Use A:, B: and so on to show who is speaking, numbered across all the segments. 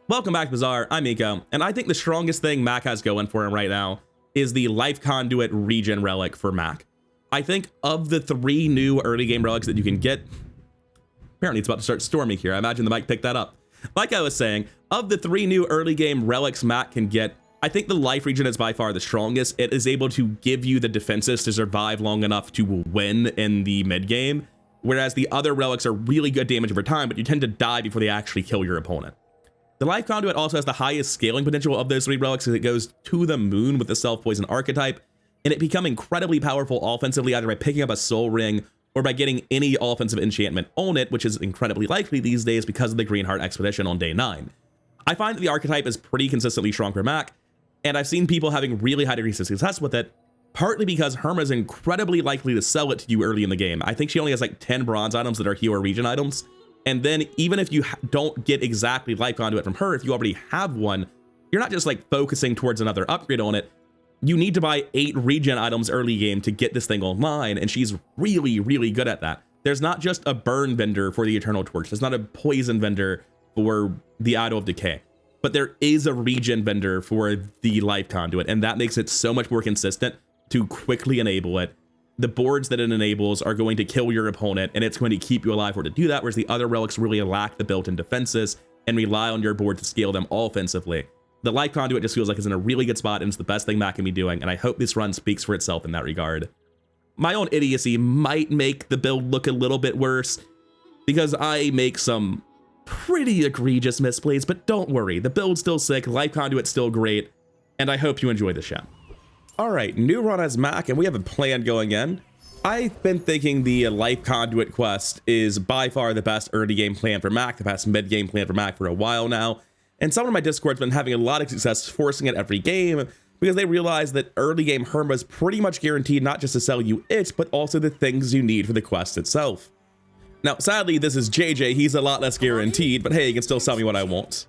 A: Welcome back, Bazaar. I'm Miko, and I think the strongest thing Mac has going for him right now is the Life Conduit Regen Relic for Mac. I think of the 3 new early game relics that you can get, apparently it's about to start storming here. I imagine the mic picked that up. Like I was saying, of the 3 new early game relics Mac can get, I think the Life Regen is by far the strongest. It is able to give you the defenses to survive long enough to win in the mid game, whereas the other relics are really good damage over time, but you tend to die before they actually kill your opponent. The Life Conduit also has the highest scaling potential of those 3 relics as it goes to the moon with the self-poison archetype, and it become incredibly powerful offensively either by picking up a soul ring or by getting any offensive enchantment on it, which is incredibly likely these days because of the Green Heart Expedition on day 9. I find that the archetype is pretty consistently strong for Mac, and I've seen people having really high degrees of success with it, partly because Herma is incredibly likely to sell it to you early in the game. I think she only has like 10 bronze items that are heal or regen items. And then even if you don't get exactly Life Conduit from her, if you already have one, you're not just like focusing towards another upgrade on it. You need to buy 8 regen items early game to get this thing online, and she's really, really good at that. There's not just a burn vendor for the Eternal Torch. There's not a poison vendor for the Idol of Decay, but there is a regen vendor for the Life Conduit, and that makes it so much more consistent to quickly enable it. The boards that it enables are going to kill your opponent, and it's going to keep you alive for it to do that, whereas the other relics really lack the built-in defenses and rely on your board to scale them offensively. The Life Conduit just feels like it's in a really good spot, and it's the best thing Mac can be doing, and I hope this run speaks for itself in that regard. My own idiocy might make the build look a little bit worse, because I make some pretty egregious misplays, but don't worry, the build's still sick, Life Conduit's still great, and I hope you enjoy the show. Alright, new run as Mac, and we have a plan going in. I've been thinking the Life Conduit quest is by far the best early game plan for Mac, the best mid game plan for Mac for a while now, and someone in my Discord's been having a lot of success forcing it every game because they realize that early game Herma is pretty much guaranteed not just to sell you it, but also the things you need for the quest itself. Now, sadly, this is JJ, he's a lot less guaranteed, but hey, you can still sell me what I want.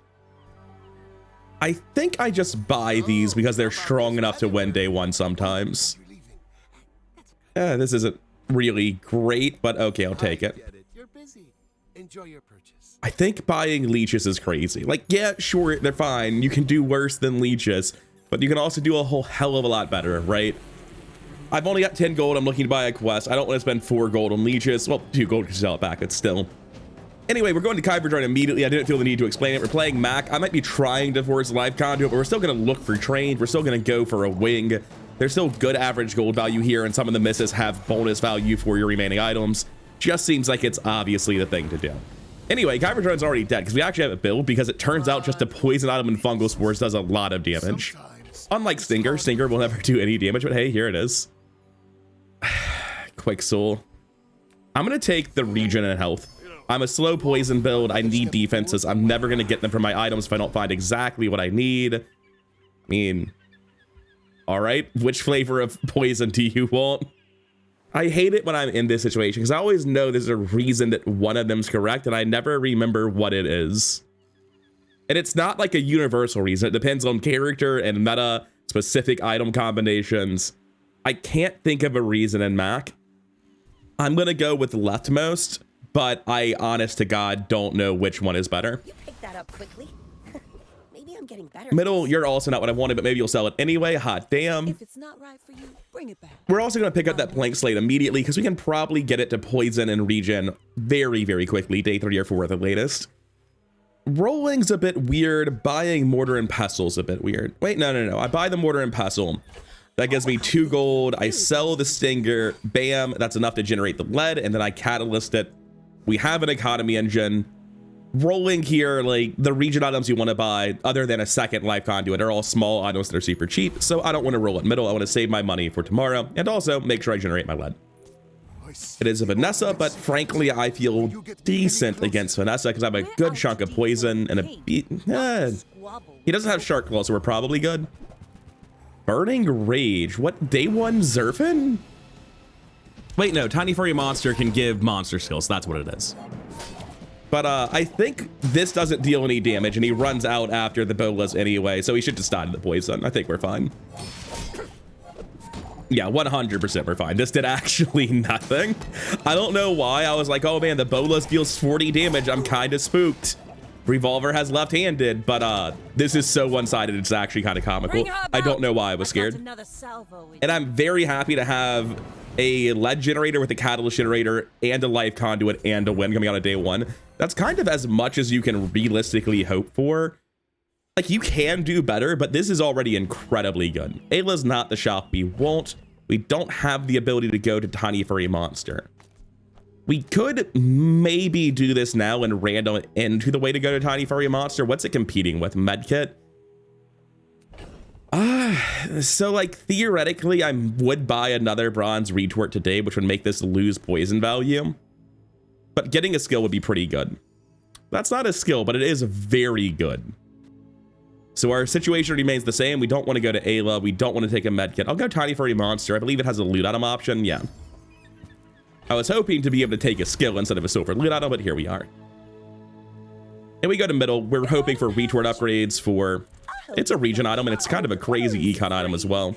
A: I think I just buy these because they're strong enough to win day 1 sometimes. This isn't really great, but okay, I'll take it. I think buying leeches is crazy. Like, yeah, sure, they're fine. You can do worse than leeches, but you can also do a whole hell of a lot better, right? I've only got 10 gold. I'm looking to buy a quest. I don't want to spend 4 gold on leeches. Well, 2 gold to sell it back, but still. Anyway, we're going to Kyberjoin immediately. I didn't feel the need to explain it. We're playing Mac. I might be trying to force Life Conduit, but we're still going to look for trains. We're still going to go for a wing. There's still good average gold value here, and some of the misses have bonus value for your remaining items. Just seems like it's obviously the thing to do. Anyway, Kyberjoin's already dead because we actually have a build because it turns out just a poison item and fungal spores does a lot of damage. Unlike Stinger, Stinger will never do any damage, but hey, here it is. Quick Soul. I'm going to take the regen and health. I'm a slow poison build. I need defenses. I'm never going to get them from my items if I don't find exactly what I need. I mean, all right, which flavor of poison do you want? I hate it when I'm in this situation because I always know there's a reason that one of them's correct and I never remember what it is. And it's not like a universal reason. It depends on character and meta, specific item combinations. I can't think of a reason in Mac. I'm going to go with leftmost, but I, honest to God, don't know which one is better.
B: You picked that up quickly. Maybe I'm getting better.
A: Middle, you're also not what I wanted, but maybe you'll sell it anyway. Hot damn.
B: If it's not right for you, bring it back.
A: We're also going to pick up that blank slate immediately because we can probably get it to poison and regen very, very quickly. Day 3 or 4 at the latest. Rolling's a bit weird. Buying mortar and pestle's a bit weird. Wait, no. I buy the mortar and pestle. That gives me 2 gold. I sell the stinger. Bam. That's enough to generate the lead. And then I catalyst it. We have an economy engine. Rolling here, like the regen items you want to buy, other than a second Life Conduit, are all small items that are super cheap. So I don't want to roll it middle. I want to save my money for tomorrow and also make sure I generate my lead. It is a Vanessa, but frankly, I feel decent against Vanessa because I have a good chunk of poison and a beat. He doesn't have Shark Claw, so we're probably good. Burning Rage. What, day 1 Zerfin? Wait, no, Tiny Furry Monster can give monster skills. That's what it is. But I think this doesn't deal any damage, and he runs out after the bolas anyway, so he should just die to the poison. I think we're fine. Yeah, 100% we're fine. This did actually nothing. I don't know why. I was like, oh man, the bolas deals 40 damage. I'm kind of spooked. Revolver has left-handed, but this is so one-sided, it's actually kind of comical. I don't know why I was scared. And I'm very happy to have a lead generator with a catalyst generator and a life conduit and a win coming out of day one. That's kind of as much as you can realistically hope for. Like, you can do better, but this is already incredibly good. Ayla's not the shop we want. We don't have the ability to go to Tiny Furry Monster. We could maybe do this now and random it into the way to go to Tiny Furry Monster. What's it competing with? Medkit? So like theoretically, I would buy another bronze retort today, which would make this lose poison value. But getting a skill would be pretty good. That's not a skill, but it is very good. So our situation remains the same. We don't want to go to Ayla. We don't want to take a medkit. I'll go Tiny Furry Monster. I believe it has a loot item option. Yeah. I was hoping to be able to take a skill instead of a silver loot item, but here we are. And we go to middle. We're hoping for retort upgrades for... It's a region item, and it's kind of a crazy econ item as well.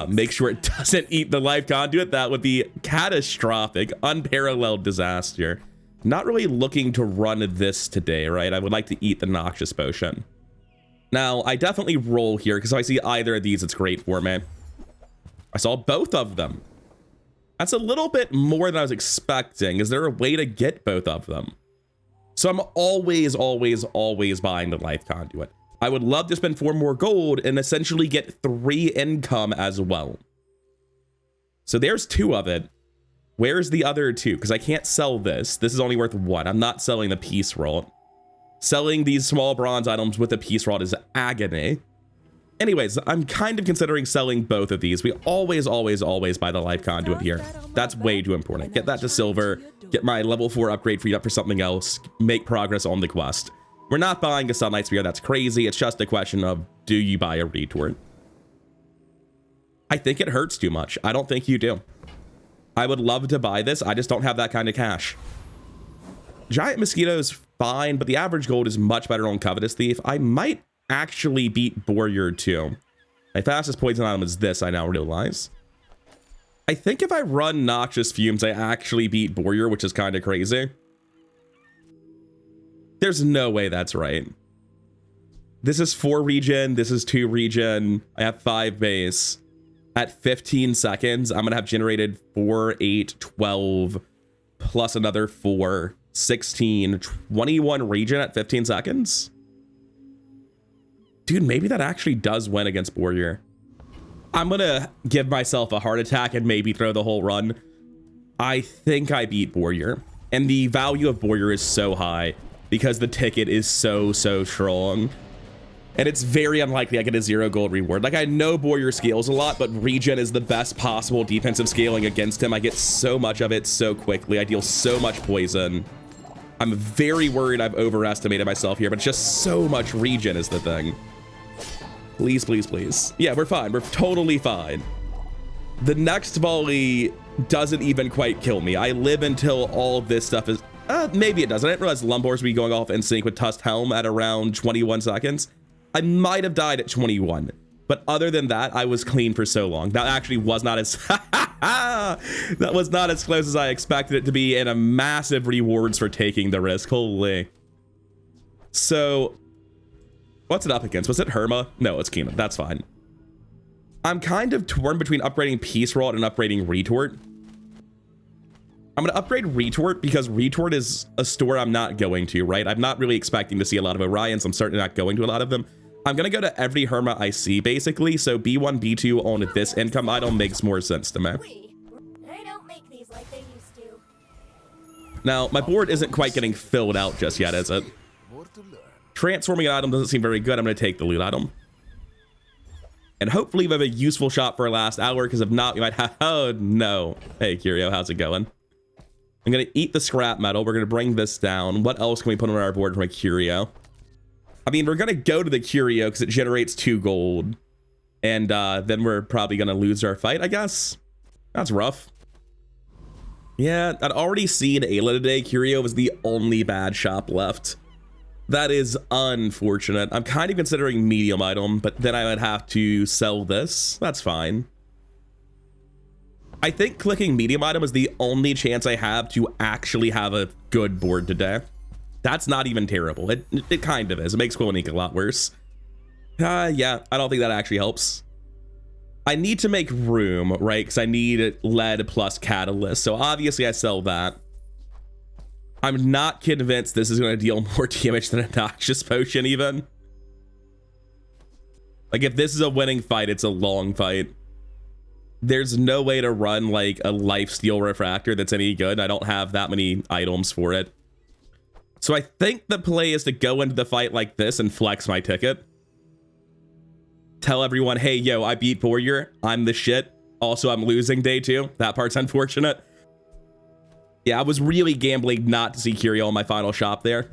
A: Make sure it doesn't eat the life conduit. That would be catastrophic, unparalleled disaster. Not really looking to run this today, right? I would like to eat the noxious potion. Now, I definitely roll here, because if I see either of these, it's great for me. I saw both of them. That's a little bit more than I was expecting. Is there a way to get both of them? So I'm always buying the life conduit. I would love to spend 4 more gold and essentially get 3 income as well. So there's 2 of it. Where's the other 2? Because I can't sell this. This is only worth 1. I'm not selling the peace rod. Selling these small bronze items with a peace rod is agony. Anyways, I'm kind of considering selling both of these. We always buy the life conduit here. That's way too important. Get that to silver, get my level 4 upgrade freed up for something else, make progress on the quest. We're not buying a Sunlight Sphere. That's crazy. It's just a question of, do you buy a retort? I think it hurts too much. I don't think you do. I would love to buy this. I just don't have that kind of cash. Giant Mosquito's fine, but the average gold is much better on Covetous Thief. I might actually beat Warrior too. My fastest poison item is this, I now realize. I think if I run Noxious Fumes, I actually beat Warrior, which is kind of crazy. There's no way that's right. This is 4 regen, this is 2 regen. I have 5 base. At 15 seconds, I'm gonna have generated 4, 8, 12, plus another 4, 16, 21 regen at 15 seconds. Dude, maybe that actually does win against Warrior. I'm gonna give myself a heart attack and maybe throw the whole run. I think I beat Warrior. And the value of Warrior is so high because the ticket is so strong. And it's very unlikely I get a 0 gold reward. Like, I know Warrior scales a lot, but regen is the best possible defensive scaling against him. I get so much of it so quickly. I deal so much poison. I'm very worried I've overestimated myself here, but just so much regen is the thing. Please, please, please. Yeah, we're fine. We're totally fine. The next volley doesn't even quite kill me. I live until all this stuff is... maybe it doesn't. I didn't realize Lumbors would be going off in sync with Tusked Helm at around 21 seconds. I might have died at 21. But other than that, I was clean for so long. That actually was not as... that was not as close as I expected it to be, and a massive rewards for taking the risk. Holy. So... what's it up against? Was it Herma? No, it's Keenan. That's fine. I'm kind of torn between upgrading Peace Rod and upgrading Retort. I'm going to upgrade Retort because Retort is a store I'm not going to, right? I'm not really expecting to see a lot of Orions. I'm certainly not going to a lot of them. I'm going to go to every Herma I see, basically. So B1, B2 on this income item makes more sense to me.
B: They don't make these like they used to.
A: Now, my board isn't quite getting filled out just yet, is it? Transforming an item doesn't seem very good. I'm going to take the loot item. And hopefully we have a useful shot for our last hour, because if not, we might have... oh, no. Hey, Curio, how's it going? I'm going to eat the scrap metal. We're going to bring this down. What else can we put on our board from a Curio? I mean, we're going to go to the Curio because it generates 2 gold. And then we're probably going to lose our fight, I guess. That's rough. Yeah, I'd already seen Ayla today. Curio was the only bad shop left. That is unfortunate. I'm kind of considering medium item, but then I would have to sell this. That's fine. I think clicking medium item is the only chance I have to actually have a good board today. That's not even terrible. It kind of is. It makes Quillback a lot worse. Yeah, I don't think that actually helps. I need to make room, right? Because I need lead plus catalyst. So obviously I sell that. I'm not convinced this is going to deal more damage than a noxious potion even. Like if this is a winning fight, it's a long fight. There's no way to run like a lifesteal refractor that's any good. I don't have that many items for it. So I think the play is to go into the fight like this and flex my ticket. Tell everyone, hey, yo, I beat Warrior. I'm the shit. Also, I'm losing day 2. That part's unfortunate. Yeah, I was really gambling not to see Curio in my final shop there.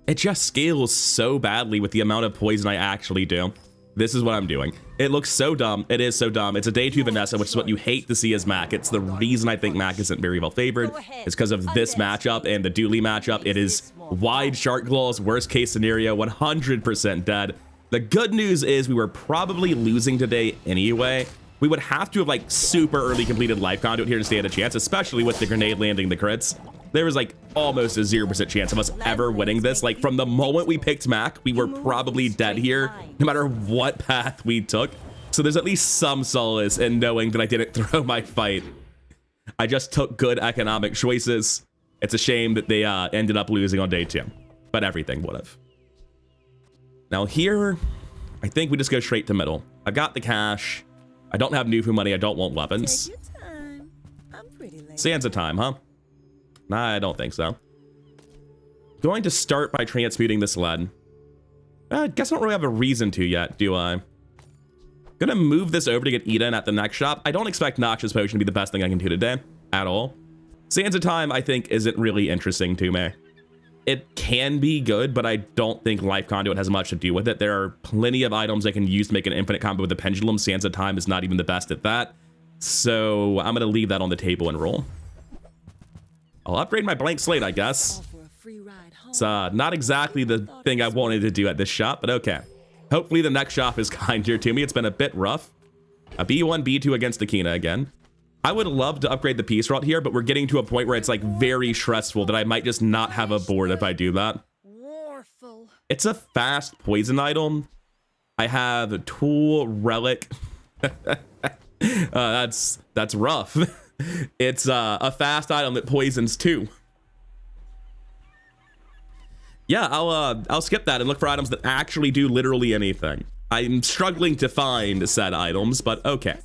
A: It just scales so badly with the amount of poison I actually do. This is what I'm doing. It looks so dumb. It is so dumb. It's a day 2 Vanessa, which is what you hate to see as Mac. It's the reason I think Mac isn't very well favored. It's because of this matchup and the Dooley matchup. It is wide Shark Claws, worst case scenario, 100% dead. The good news is we were probably losing today anyway. We would have to have like super early completed Life Conduit here to stand a chance, especially with the grenade landing the crits. There was like almost a 0% chance of us ever winning this. Like from the moment we picked Mac, we were probably dead here, no matter what path we took. So there's at least some solace in knowing that I didn't throw my fight. I just took good economic choices. It's a shame that they ended up losing on day 2, but everything would have. Now here, I think we just go straight to middle. I've got the cash. I don't have Nufu money. I don't want weapons.
B: Take your time. I'm pretty late.
A: Sands of time, huh? Nah, I don't think so. Going to start by transmuting this lead. I guess I don't really have a reason to yet, do I? Gonna move this over to get Eden at the next shop. I don't expect Noxious Potion to be the best thing I can do today at all. Sands of time, I think, isn't really interesting to me. It can be good, but I don't think Life Conduit has much to do with it. There are plenty of items I can use to make an infinite combo with the pendulum. Sands of time is not even the best at that. So I'm going to leave that on the table and roll. I'll upgrade my blank slate, I guess. It's not exactly the thing I wanted to do at this shop, but okay. Hopefully the next shop is kinder to me. It's been a bit rough. A B1, B2 against Akina again. I would love to upgrade the Peace Rod here, but we're getting to a point where it's like very stressful that I might just not have a board if I do that. It's a fast poison item. I have a Tool Relic. That's rough. It's a fast item that poisons too. Yeah, I'll skip that and look for items that actually do literally anything. I'm struggling to find said items, but okay.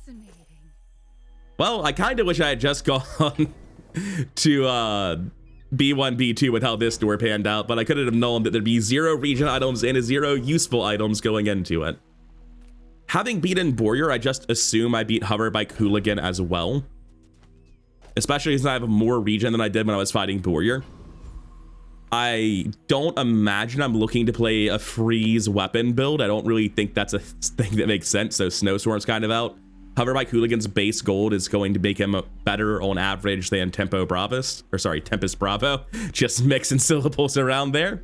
A: Well, I kind of wish I had just gone to B1, B2 with how this door panned out, but I couldn't have known that there'd be 0 region items and 0 useful items going into it. Having beaten Warrior, I just assume I beat Hoverbike Hooligan as well. Especially since I have more region than I did when I was fighting Warrior. I don't imagine I'm looking to play a freeze weapon build. I don't really think that's a thing that makes sense, so Snowstorm's kind of out. Hoverbike Hooligan's base gold is going to make him better on average than Tempest Bravo. Just mixing syllables around there.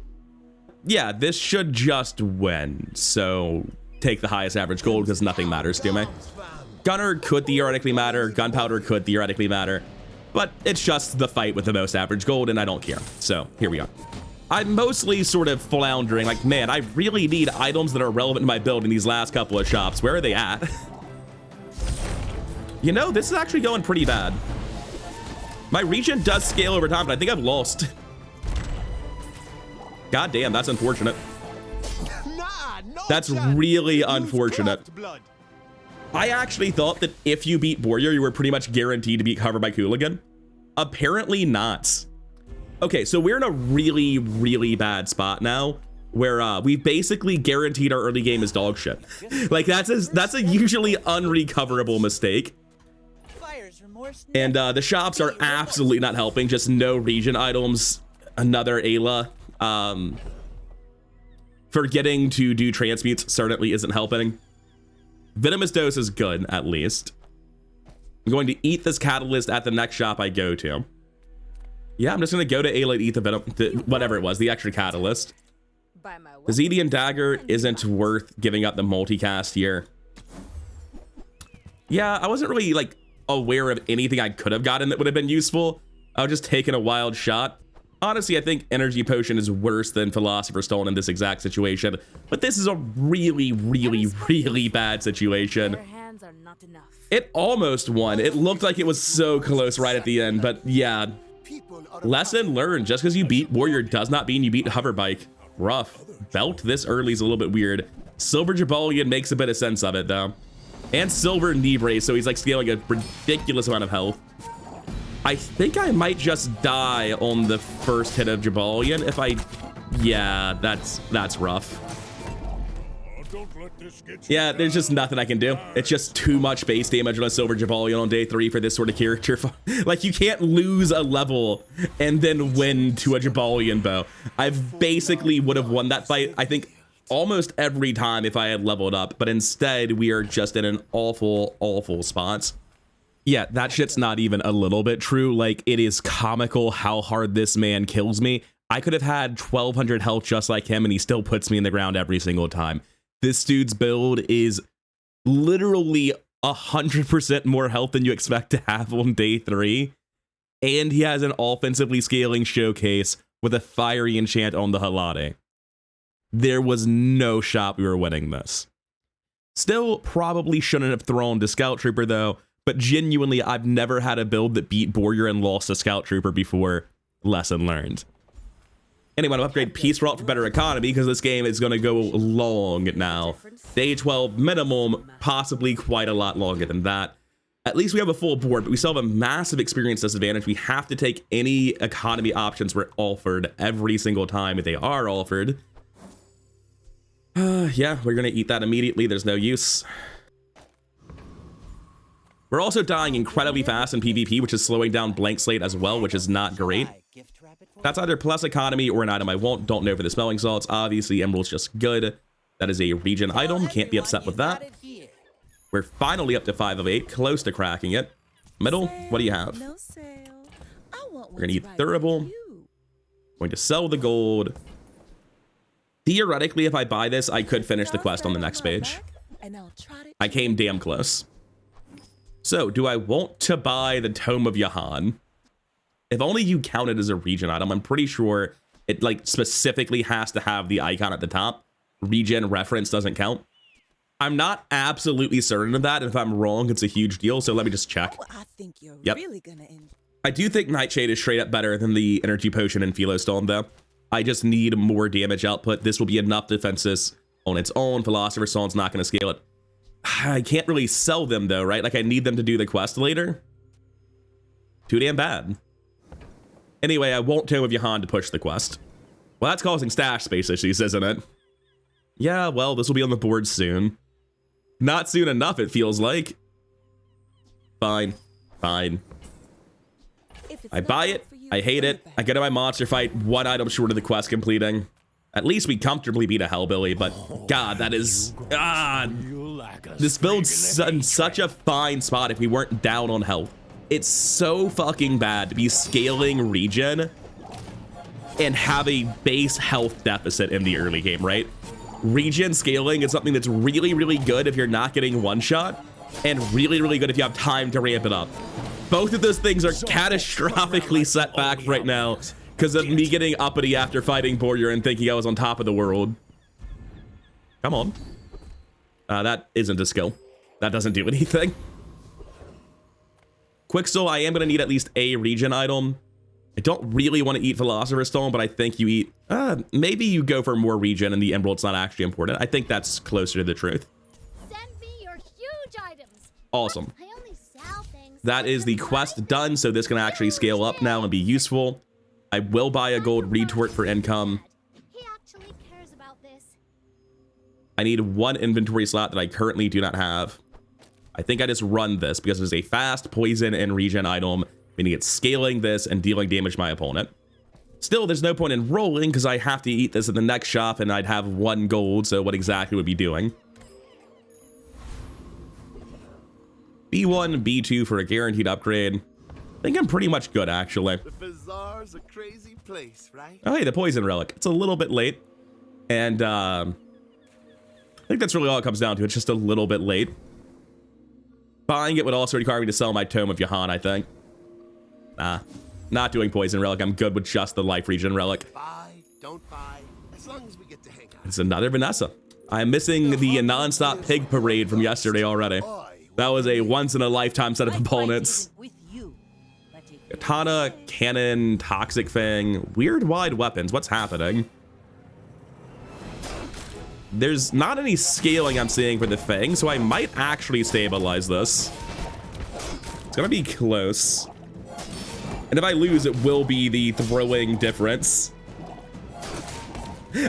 A: Yeah, this should just win. So take the highest average gold because nothing matters to me. Gunner could theoretically matter. Gunpowder could theoretically matter. But it's just the fight with the most average gold and I don't care. So here we are. I'm mostly sort of floundering like, man, I really need items that are relevant to my build in these last couple of shops. Where are they at? You know, this is actually going pretty bad. My region does scale over time, but I think I've lost. God damn, that's unfortunate. That's really unfortunate. I actually thought that if you beat Warrior, you were pretty much guaranteed to beat Hoverbike Hooligan. Apparently not. Okay, so we're in a really, really bad spot now where we basically guaranteed our early game is dog shit. Like that's a usually unrecoverable mistake. And the shops are absolutely not helping. Just no region items. Another Ayla. Forgetting to do transmutes certainly isn't helping. Venomous Dose is good, at least. I'm going to eat this catalyst at the next shop I go to. Yeah, I'm just going to go to Ayla to eat the venom, whatever it was, the extra catalyst. The Zedian Dagger isn't worth giving up the multicast here. Yeah, I wasn't really like aware of anything I could have gotten that would have been useful. I was just taking a wild shot. Honestly, I think Energy Potion is worse than Philosopher's Stone in this exact situation, but this is a really, really, really bad situation. It almost won. It looked like it was so close right at the end, but yeah. Lesson learned, just because you beat Warrior does not mean you beat Hoverbike. Rough. Belt this early is a little bit weird. Silver Jabalion makes a bit of sense of it though. And Silver Knee Brace, so he's like scaling a ridiculous amount of health. I think I might just die on the first hit of Jabalion if I... Yeah, that's rough. Yeah, there's just nothing I can do. It's just too much base damage on a Silver Jabalion on day 3 for this sort of character. Like, you can't lose a level and then win to a Jabalion bow. I basically would have won that fight, I think, almost every time if I had leveled up, but instead we are just in an awful, awful spot. Yeah, that shit's not even a little bit true. Like, it is comical how hard this man kills me. I could have had 1200 health just like him and he still puts me in the ground every single time. This dude's build is literally 100% more health than you expect to have on day 3. And he has an offensively scaling showcase with a fiery enchant on the Halade. There was no shot we were winning this. Still probably shouldn't have thrown to Scout Trooper though, but genuinely I've never had a build that beat Warrior and lost to Scout Trooper before. Lesson learned. Anyway, to upgrade Peace Route for better economy because this game is going to go long now. Day 12 minimum, possibly quite a lot longer than that. At least we have a full board, but we still have a massive experience disadvantage. We have to take any economy options we're offered every single time if they are offered. Yeah, we're going to eat that immediately. There's no use. We're also dying incredibly fast in PvP, which is slowing down Blank Slate as well, which is not great. That's either plus economy or an item I don't know for the smelling salts. Obviously, Emerald's just good. That is a region item. Can't be upset with that. We're finally up to 5 of 8, close to cracking it. Middle, what do you have? We're going to eat Thurible. Going to sell the gold. Theoretically, if I buy this, I could finish the quest on the next page. I came damn close. So, do I want to buy the Tome of Yahan? If only you count it as a region item, I'm pretty sure it like specifically has to have the icon at the top. Region reference doesn't count. I'm not absolutely certain of that. If I'm wrong, it's a huge deal. So let me just check.
B: Oh, I think you're
A: Yep.
B: really gonna end.
A: I do think Nightshade is straight up better than the Energy Potion and Philostone, though. I just need more damage output. This will be enough defenses on its own. Philosopher's Stone's not going to scale it. I can't really sell them, though, right? Like, I need them to do the quest later. Too damn bad. Anyway, I won't Tome of Yahan to push the quest. Well, that's causing stash space issues, isn't it? Yeah, well, this will be on the board soon. Not soon enough, it feels like. Fine. Fine. I buy it. I hate it. I go to my monster fight, 1 item short of the quest completing. At least we comfortably beat a Hellbilly, but God, that is... this build's in such a fine spot if we weren't down on health. It's so fucking bad to be scaling region and have a base health deficit in the early game, right? Region scaling is something that's really, really good if you're not getting one shot, and really, really good if you have time to ramp it up. Both of those things are catastrophically set back right now because of me getting uppity after fighting Warrior and thinking I was on top of the world. Come on. That isn't a skill. That doesn't do anything. Quickstone, I am going to need at least a region item. I don't really want to eat Philosopher's Stone, but I think you eat... maybe you go for more region and the Emerald's not actually important. I think that's closer to the truth.
C: Send me your huge items.
A: Awesome.
C: I only sell things.
A: That is the quest done, so this can actually scale up now and be useful. I will buy a gold retort for income.
C: He actually cares about this.
A: I need 1 inventory slot that I currently do not have. I think I just run this because it's a fast poison and regen item, meaning it's scaling this and dealing damage to my opponent. Still, there's no point in rolling because I have to eat this at the next shop and I'd have 1 gold, so what exactly would be doing? B1, B2 for a guaranteed upgrade. I think I'm pretty much good, actually.
D: The Bazaar's a crazy place, right?
A: Oh, hey, the poison relic. It's a little bit late. And I think that's really all it comes down to. It's just a little bit late. Buying it would also require me to sell my Tome of Yahan, I think. Nah, not doing poison relic. I'm good with just the life regen relic.
D: Buy, don't buy, as long as we get to hang out.
A: It's another Vanessa. I'm missing the non-stop pig parade from yesterday already. That was a once-in-a-lifetime set of opponents. Katana, cannon, toxic fang, weird wide weapons. What's happening? There's not any scaling I'm seeing for the fang, so I might actually stabilize this. It's gonna be close. And if I lose, it will be the throwing difference.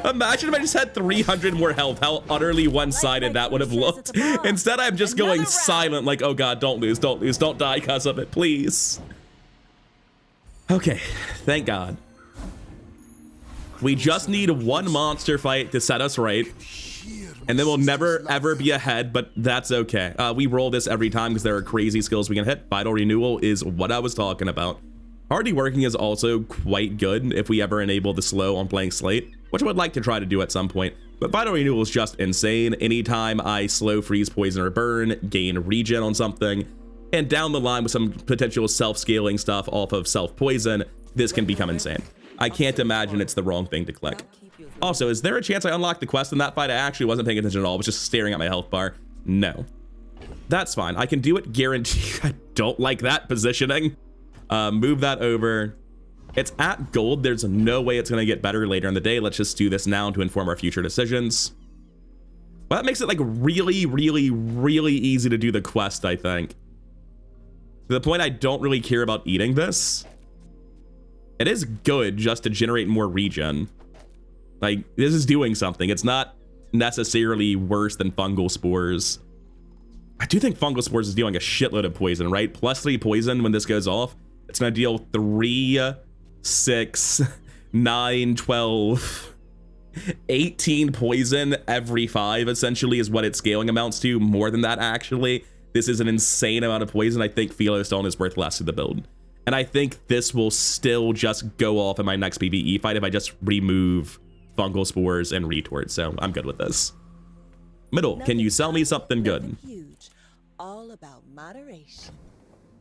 A: Imagine if I just had 300 more health, how utterly one-sided that would have looked. Instead, I'm just going silent like, oh god, don't lose, don't die because of it, please. Okay, thank god. We just need one monster fight to set us right. And then we'll never, ever be ahead, but that's okay. We roll this every time because there are crazy skills we can hit. Vital Renewal is what I was talking about. Hardy Working is also quite good if we ever enable the slow on Blank Slate, which I would like to try to do at some point. But Vital Renewal is just insane. Anytime I slow, freeze, poison, or burn, gain regen on something, and down the line with some potential self-scaling stuff off of self-poison, this can become insane. I can't imagine it's the wrong thing to click. Also, is there a chance I unlocked the quest in that fight? I actually wasn't paying attention at all. I was just staring at my health bar. No. That's fine. I can do it guaranteed. I don't like that positioning. Move that over. It's at gold. There's no way it's going to get better later in the day. Let's just do this now to inform our future decisions. Well, that makes it like really, really, really easy to do the quest, I think. To the point I don't really care about eating this. It is good just to generate more regen. Like, this is doing something. It's not necessarily worse than fungal spores. I do think fungal spores is dealing a shitload of poison, right? +3 poison when this goes off. It's going to deal 3, 6, 9, 12, 18 poison every 5, essentially, is what its scaling amounts to. More than that, actually. This is an insane amount of poison. I think Philostone is worth less to the build. And I think this will still just go off in my next PvE fight if I just remove fungal spores and retorts. So I'm good with this. Middle, can you sell me something good?
B: Huge. All about moderation.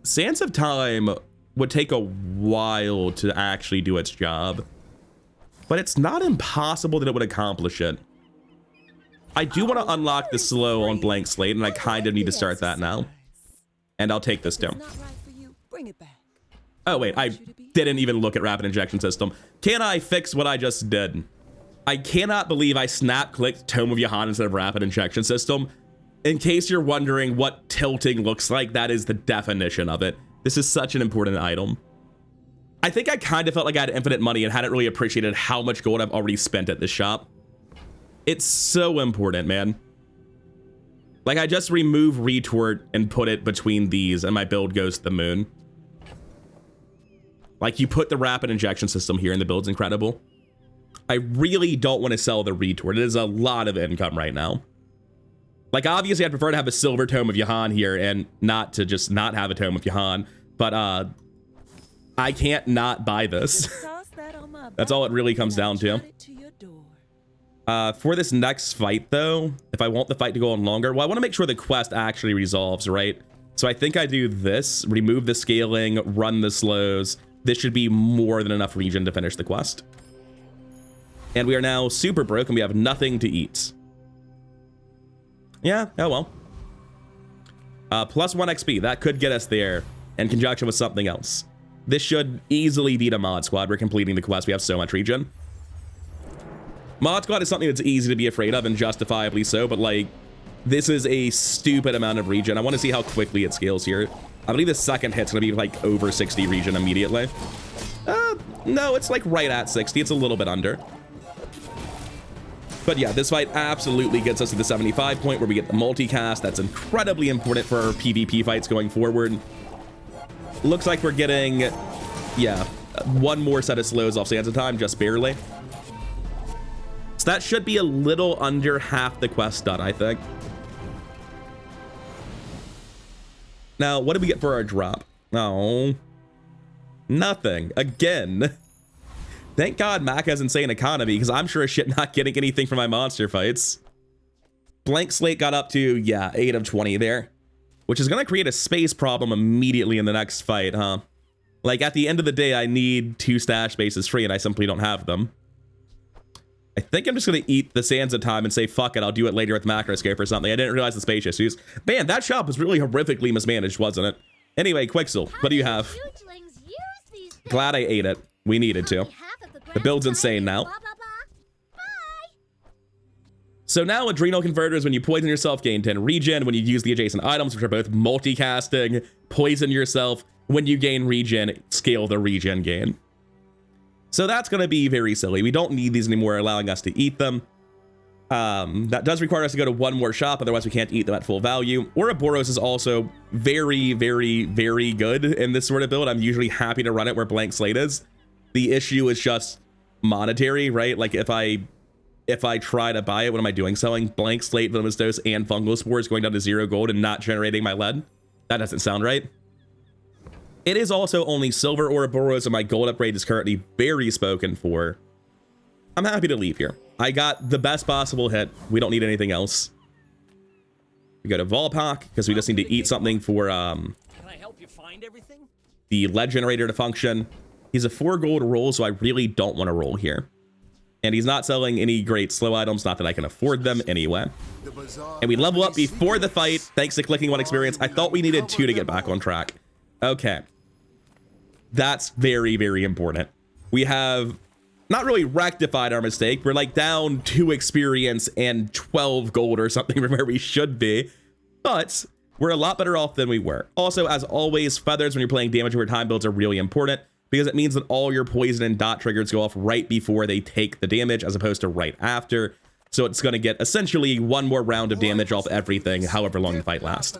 A: Sands of Time would take a while to actually do its job, but it's not impossible that it would accomplish it. I do want to unlock the slow on Blank Slate, and I kind of need to start that now. And I'll take this down. Oh wait, I didn't even look at Rapid Injection System. Can I fix what I just did? I cannot believe I snap-clicked Tome of Yahan instead of Rapid Injection System. In case you're wondering what tilting looks like, that is the definition of it. This is such an important item. I think I kind of felt like I had infinite money and hadn't really appreciated how much gold I've already spent at this shop. It's so important, man. Like, I just remove retort and put it between these and my build goes to the moon. Like, you put the Rapid Injection System here and the build's incredible. I really don't want to sell the retort. It is a lot of income right now. Like, obviously, I'd prefer to have a silver Tome of Yahan here and not to just not have a Tome of Yahan. But, I can't not buy this. That's all it really comes down to. For this next fight, though, if I want the fight to go on longer, well, I want to make sure the quest actually resolves, right? So I think I do this, remove the scaling, run the slows. This should be more than enough regen to finish the quest. And we are now super broke and we have nothing to eat. Yeah, oh well. +1 XP, that could get us there in conjunction with something else. This should easily beat a mod squad. We're completing the quest. We have so much regen. Mod squad is something that's easy to be afraid of and justifiably so, but like, this is a stupid amount of regen. I want to see how quickly it scales here. I believe the second hit's gonna be like over 60 regen immediately. No, it's like right at 60. It's a little bit under. But yeah, this fight absolutely gets us to the 75 point where we get the multicast. That's incredibly important for our PvP fights going forward. Looks like we're getting, yeah, one more set of slows off Sands of Time, just barely. So that should be a little under half the quest done, I think. Now, what did we get for our drop? Oh, nothing again. Thank God Mac has insane economy, because I'm sure as shit not getting anything from my monster fights. Blank Slate got up to, yeah, 8 of 20 there, which is going to create a space problem immediately in the next fight, huh? Like, at the end of the day, I need 2 stash spaces free, and I simply don't have them. I think I'm just going to eat the sands of time and say, fuck it, I'll do it later with Macroscope or something. I didn't realize the space issues. Man, that shop was really horrifically mismanaged, wasn't it? Anyway, Quixel, what do you have?
C: Hugelings use these things?
A: Glad I ate it. We needed to.
C: Only half of
A: The build's
C: ground
A: insane
C: type,
A: now.
C: blah, blah, blah. Bye.
A: So now Adrenal Converters, when you poison yourself, gain 10 regen. When you use the adjacent items, which are both multicasting, poison yourself. When you gain regen, scale the regen gain. So that's going to be very silly. We don't need these anymore, allowing us to eat them. That does require us to go to one more shop, otherwise we can't eat them at full value. Ouroboros is also very, very, very good in this sort of build. I'm usually happy to run it where Blank Slate is. The issue is just monetary, right? Like if I try to buy it, what am I doing? Selling Blank Slate, Venomous Dose, and Fungal Spores, going down to 0 gold and not generating my lead? That doesn't sound right. It is also only silver Ouroboros, and my gold upgrade is currently very spoken for. I'm happy to leave here. I got the best possible hit. We don't need anything else. We go to Volpak, because we just need to eat something for
E: Can I help you find everything?
A: the lead generator to function. He's a 4 gold roll, so I really don't want to roll here. And he's not selling any great slow items, not that I can afford them anyway.
D: The Bazaar
A: And we level up before the fight, thanks to clicking 1 experience. I thought we needed 2 to get back on track. Okay. That's very, very important. We have not really rectified our mistake. We're like down 2 experience and 12 gold or something from where we should be. But we're a lot better off than we were. Also, as always, feathers when you're playing damage over time builds are really important, because it means that all your poison and dot triggers go off right before they take the damage, as opposed to right after. So it's going to get essentially 1 more round of damage off everything, however long the fight lasts.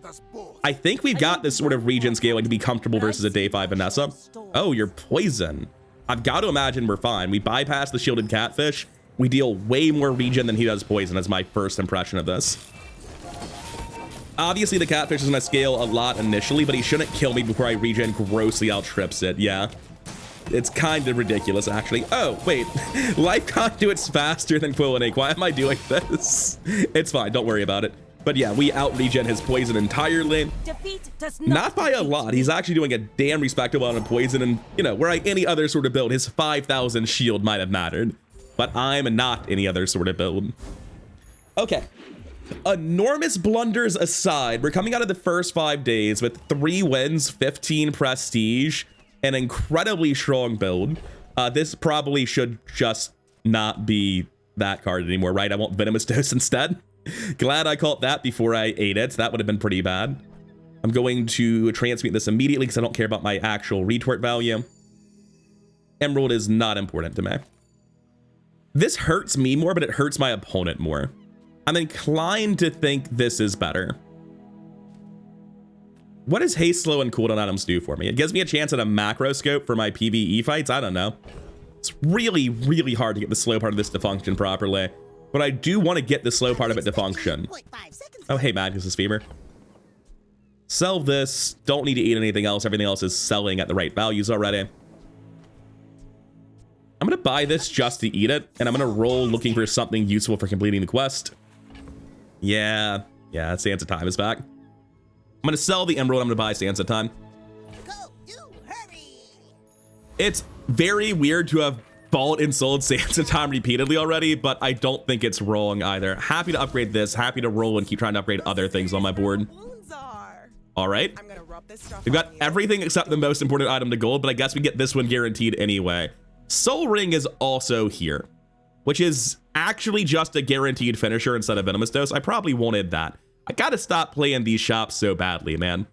A: I think we've got this sort of regen scaling to be comfortable versus a day 5 Vanessa. Oh, you're poison. I've got to imagine we're fine. We bypass the shielded catfish. We deal way more regen than he does poison, as my first impression of this. Obviously, the catfish is going to scale a lot initially, but he shouldn't kill me before I regen grossly outstrips it. Yeah. It's kind of ridiculous, actually. Oh, wait. Life Conduit's faster than Quillback. Why am I doing this? It's fine. Don't worry about it. But yeah, we out-regen his poison entirely.
F: Defeat does
A: Not by a lot. He's actually doing a damn respectable amount of poison. And, you know, where any other sort of build, his 5,000 shield might have mattered. But I'm not any other sort of build. Okay. Enormous blunders aside, we're coming out of the first 5 days with 3 wins, 15 prestige, an incredibly strong build. This probably should just not be that card anymore, right? I want Venomous Dose instead. Glad I caught that before I ate it. That would have been pretty bad. I'm going to transmute this immediately because I don't care about my actual retort value. Emerald is not important to me. This hurts me more, but it hurts my opponent more. I'm inclined to think this is better. What does haste, slow, and cooldown items do for me? It gives me a chance at a macro scope for my PvE fights. I don't know. It's really, really hard to get the slow part of this to function properly. But I do want to get the slow part of it to function. Oh, hey, Magnus's Fever. Sell this. Don't need to eat anything else. Everything else is selling at the right values already. I'm going to buy this just to eat it. And I'm going to roll looking for something useful for completing the quest. Yeah, Sansa Time is back. I'm going to sell the emerald. I'm going to buy Sansa Time.
B: Go, do, hurry!
A: It's very weird to have bought and sold Sansa Time repeatedly already, but I don't think it's wrong either. Happy to upgrade this. Happy to roll and keep trying to upgrade other things on my board. All right. We've got everything except the most important item to gold, but I guess we get this one guaranteed anyway. Soul Ring is also here, which is actually just a guaranteed finisher instead of Venomous Dose. I probably wanted that. I gotta stop playing these shops so badly, man.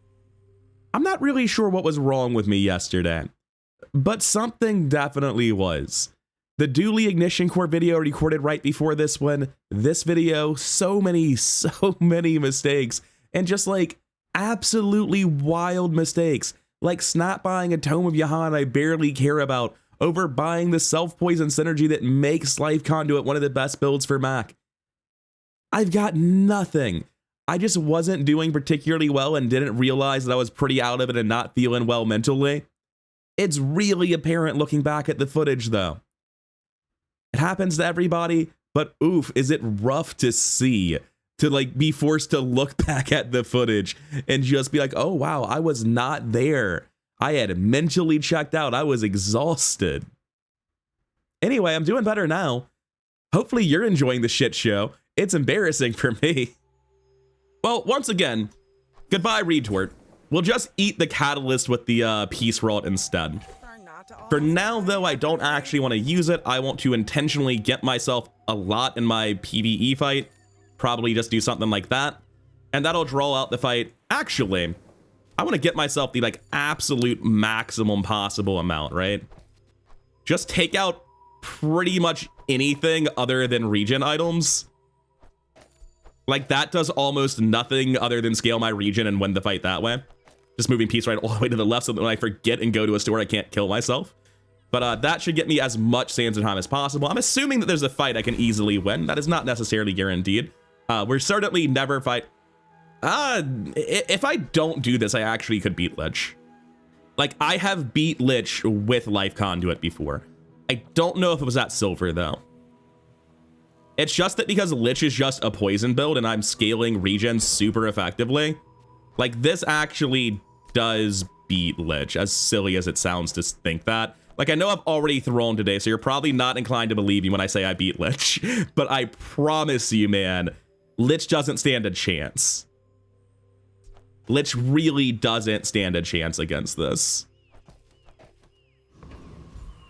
A: I'm not really sure what was wrong with me yesterday, but something definitely was. The Dooley Ignition Core video recorded right before this one, this video, so many mistakes, and just like absolutely wild mistakes, like snap buying a Tome of Yahan I barely care about over buying the self-poison synergy that makes Life Conduit one of the best builds for Mac. I've got nothing. I just wasn't doing particularly well and didn't realize that I was pretty out of it and not feeling well mentally. It's really apparent looking back at the footage though. It happens to everybody, but oof, is it rough to see, to like be forced to look back at the footage and just be like, oh wow, I was not there. I had mentally checked out. I was exhausted. Anyway, I'm doing better now. Hopefully you're enjoying the shit show. It's embarrassing for me. Well, once again, goodbye, retort. We'll just eat the catalyst with the peace rod instead. For now, though, I don't actually want to use it. I want to intentionally get myself a lot in my PvE fight. Probably just do something like that. And that'll draw out the fight. Actually, I want to get myself the like absolute maximum possible amount, right? Just take out pretty much anything other than regen items. Like that does almost nothing other than scale my regen and win the fight that way. Just moving peace right all the way to the left so that when I forget and go to a store, I can't kill myself. But that should get me as much sands and time as possible. I'm assuming that there's a fight I can easily win. That is not necessarily guaranteed. We're certainly never fight. If I don't do this, I actually could beat Lich. Like I have beat Lich with Life Conduit before. I don't know if it was at Silver though. It's just that because Lich is just a poison build and I'm scaling regen super effectively, like this actually does beat Lich, as silly as it sounds to think that. Like I know I've already thrown today, so you're probably not inclined to believe me when I say I beat Lich, but I promise you, man, Lich doesn't stand a chance. Lich really doesn't stand a chance against this.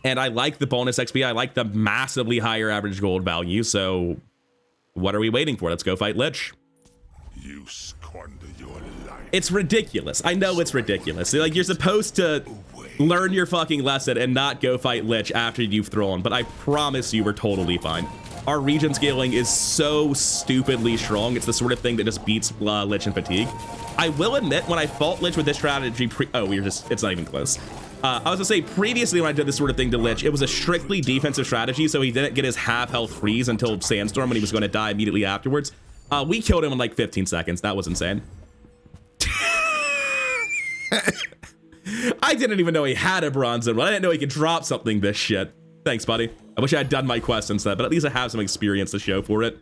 A: And I like the bonus XP. I like the massively higher average gold value. So what are we waiting for? Let's go fight Lich.
F: You squander your life.
A: It's ridiculous. I know it's ridiculous. Like you're supposed to learn your fucking lesson and not go fight Lich after you've thrown. But I promise you we're totally fine. Our regen scaling is so stupidly strong. It's the sort of thing that just beats Lich and fatigue. I will admit when I fought Lich with this strategy, it's not even close. I was gonna say previously when I did this sort of thing to Lich, it was a strictly defensive strategy, so he didn't get his half health freeze until Sandstorm when he was going to die immediately afterwards. We killed him in like 15 seconds. That was insane. I didn't even know he had a bronze emerald. I didn't know he could drop something this shit. Thanks, buddy. I wish I had done my quest instead, but at least I have some experience to show for it.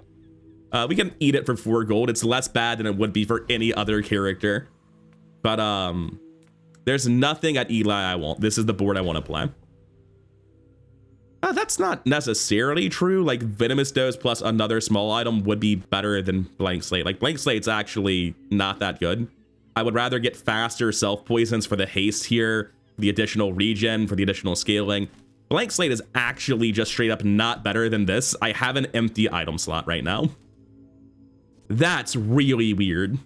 A: We can eat it for 4 gold. It's less bad than it would be for any other character. But there's nothing at Eli I want. This is the board I want to play. That's not necessarily true. Like Venomous Dose plus another small item would be better than Blank Slate. Like Blank Slate's actually not that good. I would rather get faster self poisons for the haste here, the additional regen, for the additional scaling. Blank Slate is actually just straight up not better than this. I have an empty item slot right now. That's really weird.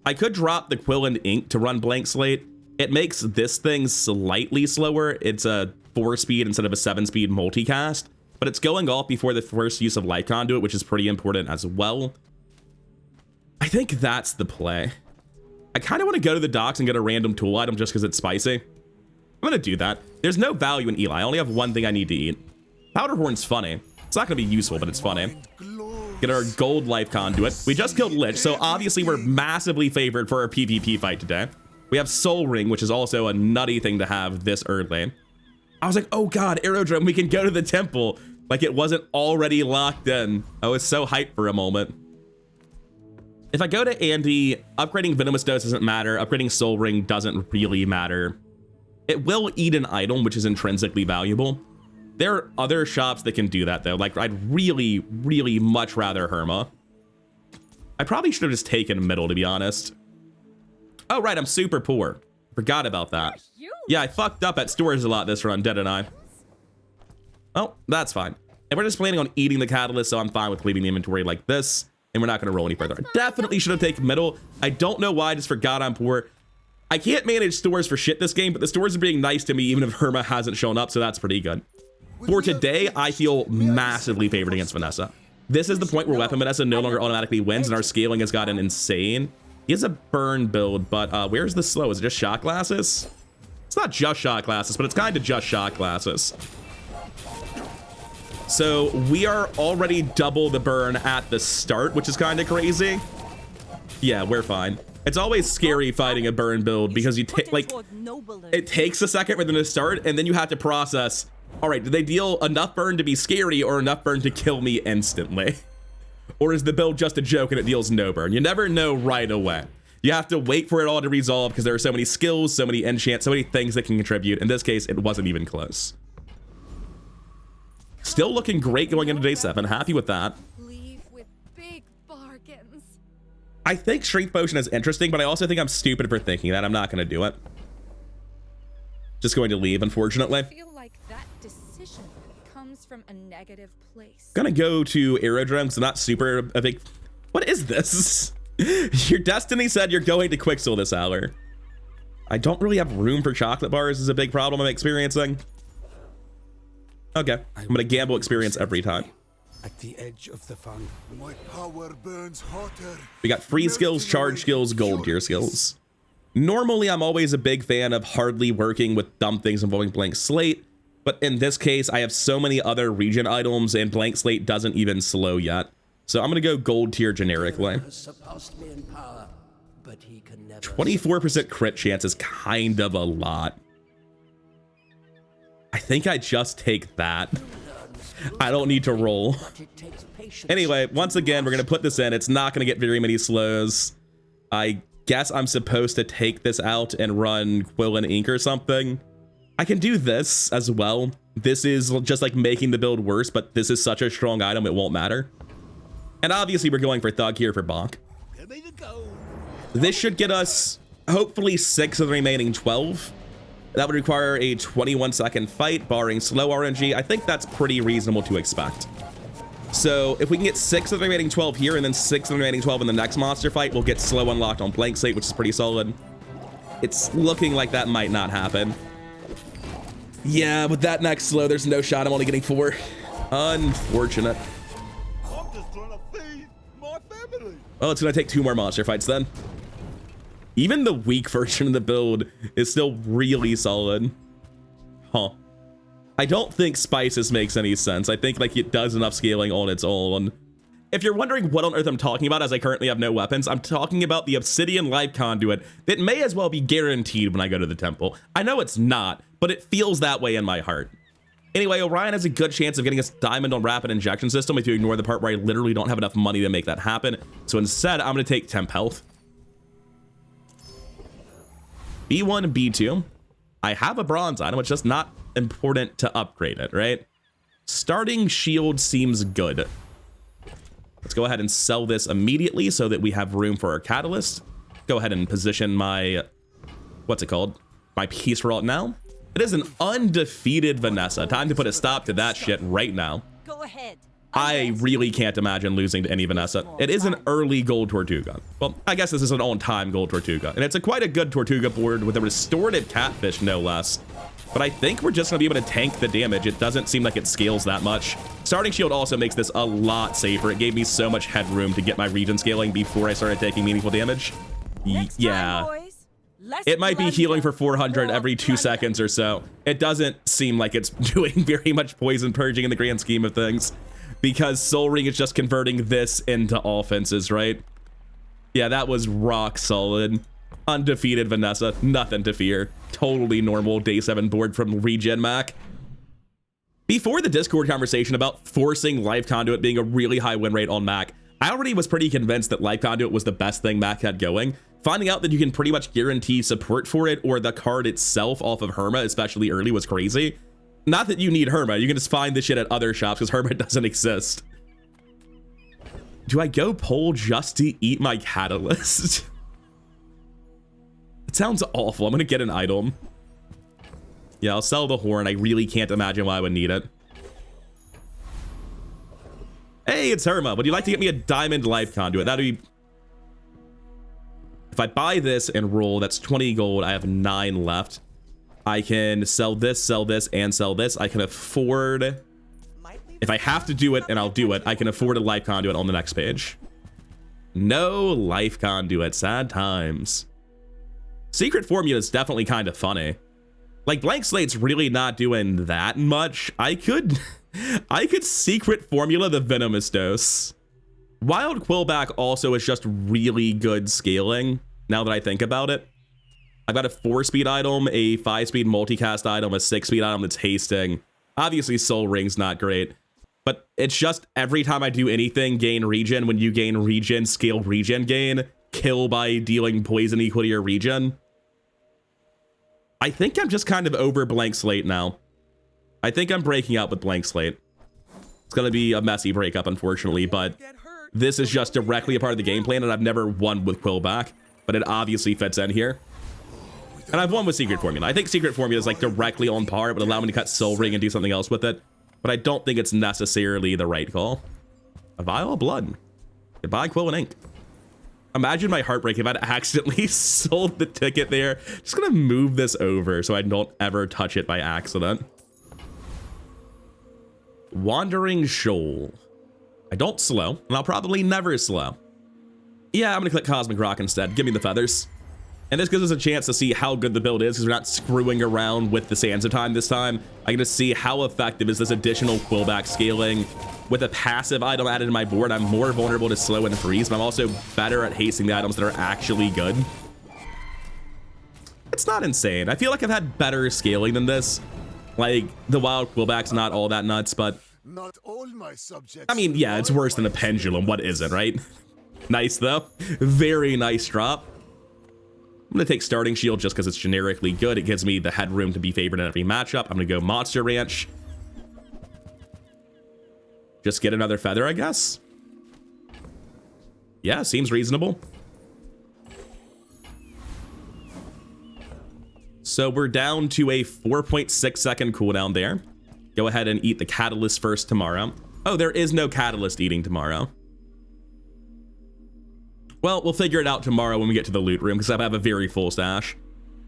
A: I could drop the Quill and Ink to run Blank Slate. It makes this thing slightly slower. It's a 4-speed instead of a 7-speed multicast, but it's going off before the first use of Life Conduit, which is pretty important as well. I think that's the play. I kind of want to go to the docks and get a random tool item just because it's spicy. I'm going to do that. There's no value in Eli. I only have one thing I need to eat. Powder Horn's funny. It's not going to be useful, but it's funny. Get our gold Life Conduit. We just killed Lich, so obviously we're massively favored for our PvP fight today. We have Soul Ring, which is also a nutty thing to have this early. I was like, oh god, Aerodrome, we can go to the temple. Like it wasn't already locked in. I was so hyped for a moment. If I go to Andy, upgrading Venomous Dose doesn't matter. Upgrading Soul Ring doesn't really matter. It will eat an item, which is intrinsically valuable. There are other shops that can do that though. Like I'd really, really much rather Herma. I probably should have just taken middle, to be honest. Oh, right, I'm super poor. Forgot about that. Yeah, I fucked up at stores a lot this run, didn't I? Oh, that's fine. And we're just planning on eating the catalyst, so I'm fine with leaving the inventory like this. And we're not going to roll any further. I definitely should have taken middle. I don't know why, I just forgot I'm poor. I can't manage stores for shit this game, but the stores are being nice to me even if Herma hasn't shown up, so that's pretty good. For today, I feel massively favored against Vanessa. This is the point where Weapon Vanessa no longer automatically wins and our scaling has gotten insane. He has a burn build, but where's the slow? Is it just shot glasses? It's not just shot glasses, but it's kind of just shot glasses. So we are already double the burn at the start, which is kind of crazy. Yeah, we're fine. It's always scary fighting a burn build because you take like it takes a second for them to start and then you have to process. All right, did they deal enough burn to be scary or enough burn to kill me instantly? Or is the build just a joke and it deals no burn? You never know right away. You have to wait for it all to resolve because there are so many skills, so many enchants, so many things that can contribute. In this case, it wasn't even close. Still looking great going into day 7. Happy with that.
C: Leave with big bargains.
A: I think Strength Potion is interesting, but I also think I'm stupid for thinking that. I'm not going to do it. Just going to leave, unfortunately.
G: I feel like that decision comes from a negative place.
A: Gonna go to Aerodrome because I'm not super a big... What is this? Your destiny said you're going to Quicksil this hour. I don't really have room for chocolate bars is a big problem I'm experiencing. Okay, I'm gonna gamble experience every time.
H: At the edge of the fun.
F: My power burns hotter.
A: We got free skills, charge skills, gold tier skills. Normally, I'm always a big fan of hardly working with dumb things involving blank slate, but in this case, I have so many other region items and blank slate doesn't even slow yet. So I'm gonna go gold tier generically. 24% crit chance is kind of a lot. I think I just take that. I don't need to roll. Anyway, once again, we're gonna put this in. It's not gonna get very many slows. I guess I'm supposed to take this out and run Quill and Ink or something. I can do this as well. This is just like making the build worse, but this is such a strong item, it won't matter. And obviously we're going for Thug here for Bonk. This should get us hopefully 6 of the remaining 12. That would require a 21-second fight, barring slow RNG. I think that's pretty reasonable to expect. So if we can get 6 of the remaining 12 here and then 6 of the remaining 12 in the next monster fight, we'll get slow unlocked on blank slate, which is pretty solid. It's looking like that might not happen. Yeah, with that next slow, there's no shot. I'm only getting 4. Unfortunate.
F: I'm just trying to feed my family.
A: Oh, it's gonna take 2 more monster fights then. Even the weak version of the build is still really solid. Huh. I don't think Spices makes any sense. I think like it does enough scaling on its own. If you're wondering what on earth I'm talking about as I currently have no weapons, I'm talking about the Obsidian Life Conduit that may as well be guaranteed when I go to the temple. I know it's not, but it feels that way in my heart. Anyway, Orion has a good chance of getting us diamond on rapid injection system if you ignore the part where I literally don't have enough money to make that happen. So instead, I'm gonna take temp health. B1 and B2. I have a bronze item, it's just not important to upgrade it, right? Starting shield seems good. Let's go ahead and sell this immediately so that we have room for our catalyst. Go ahead and position my, what's it called? My piece route now. It is an undefeated Vanessa. Time to put a stop to that shit right now.
B: Go ahead.
A: I really can't imagine losing to any Vanessa. It is an early gold Tortuga. Well, I guess this is an on-time gold Tortuga. And it's quite a good Tortuga board with a restorative catfish, no less. But I think we're just gonna be able to tank the damage. It doesn't seem like it scales that much. Starting shield also makes this a lot safer. It gave me so much headroom to get my region scaling before I started taking meaningful damage. Yeah. It might be healing for 400 every 2 seconds or so. It doesn't seem like it's doing very much poison purging in the grand scheme of things. Because Soul Ring is just converting this into offenses, right? Yeah, that was rock solid. Undefeated Vanessa, nothing to fear. Totally normal day 7 board from Regen Mac. Before the Discord conversation about forcing Life Conduit being a really high win rate on Mac, I already was pretty convinced that Life Conduit was the best thing Mac had going. Finding out that you can pretty much guarantee support for it or the card itself off of Herma, especially early, was crazy. Not that you need Herma, you can just find this shit at other shops because Herma doesn't exist. Do I go pole just to eat my catalyst? It sounds awful. I'm gonna get an item. Yeah, I'll sell the horn. I really can't imagine why I would need it. Hey, it's Herma. Would you like to get me a diamond life conduit? That'd be... If I buy this and roll, that's 20 gold. I have 9 left. I can sell this, and sell this. I can afford... If I have to do it, and I'll do it, I can afford a life conduit on the next page. No life conduit. Sad times. Secret formula is definitely kind of funny. Like, blank slate's really not doing that much. I could secret formula the venomous dose. Wild Quillback also is just really good scaling, now that I think about it. I've got a 4-speed item, a 5-speed multicast item, a 6-speed item that's hasting. Obviously, Soul Ring's not great, but it's just every time I do anything, gain regen. When you gain regen, scale regen gain, kill by dealing poison equal to your regen. I think I'm just kind of over blank slate now. I think I'm breaking up with blank slate. It's going to be a messy breakup, unfortunately, but this is just directly a part of the game plan, and I've never won with Quillback, but it obviously fits in here. And I've won with Secret Formula. I think Secret Formula is like directly on par. It would allow me to cut Soul Ring and do something else with it, but I don't think it's necessarily the right call. A vial of blood. Goodbye, Quill and Ink. Imagine my heartbreak if I'd accidentally sold the ticket there. Just gonna move this over so I don't ever touch it by accident. Wandering Shoal. I don't slow, and I'll probably never slow. Yeah, I'm gonna click Cosmic Rock instead. Give me the feathers. And this gives us a chance to see how good the build is because we're not screwing around with the Sands of Time this time. I get to see how effective is this additional Quillback scaling. With a passive item added to my board, I'm more vulnerable to slow and freeze, but I'm also better at hasting the items that are actually good. It's not insane. I feel like I've had better scaling than this. Like, the wild Quillback's not all that nuts, but
D: Not all my subjects.
A: I mean, yeah, it's worse than a pendulum. What is it, right? Nice, though. Very nice drop. I'm going to take Starting Shield just because it's generically good. It gives me the headroom to be favored in every matchup. I'm going to go Monster Ranch. Just get another feather, I guess. Yeah, seems reasonable. So we're down to a 4.6 second cooldown there. Go ahead and eat the Catalyst first tomorrow. Oh, there is no Catalyst eating tomorrow. Well, we'll figure it out tomorrow when we get to the loot room because I have a very full stash.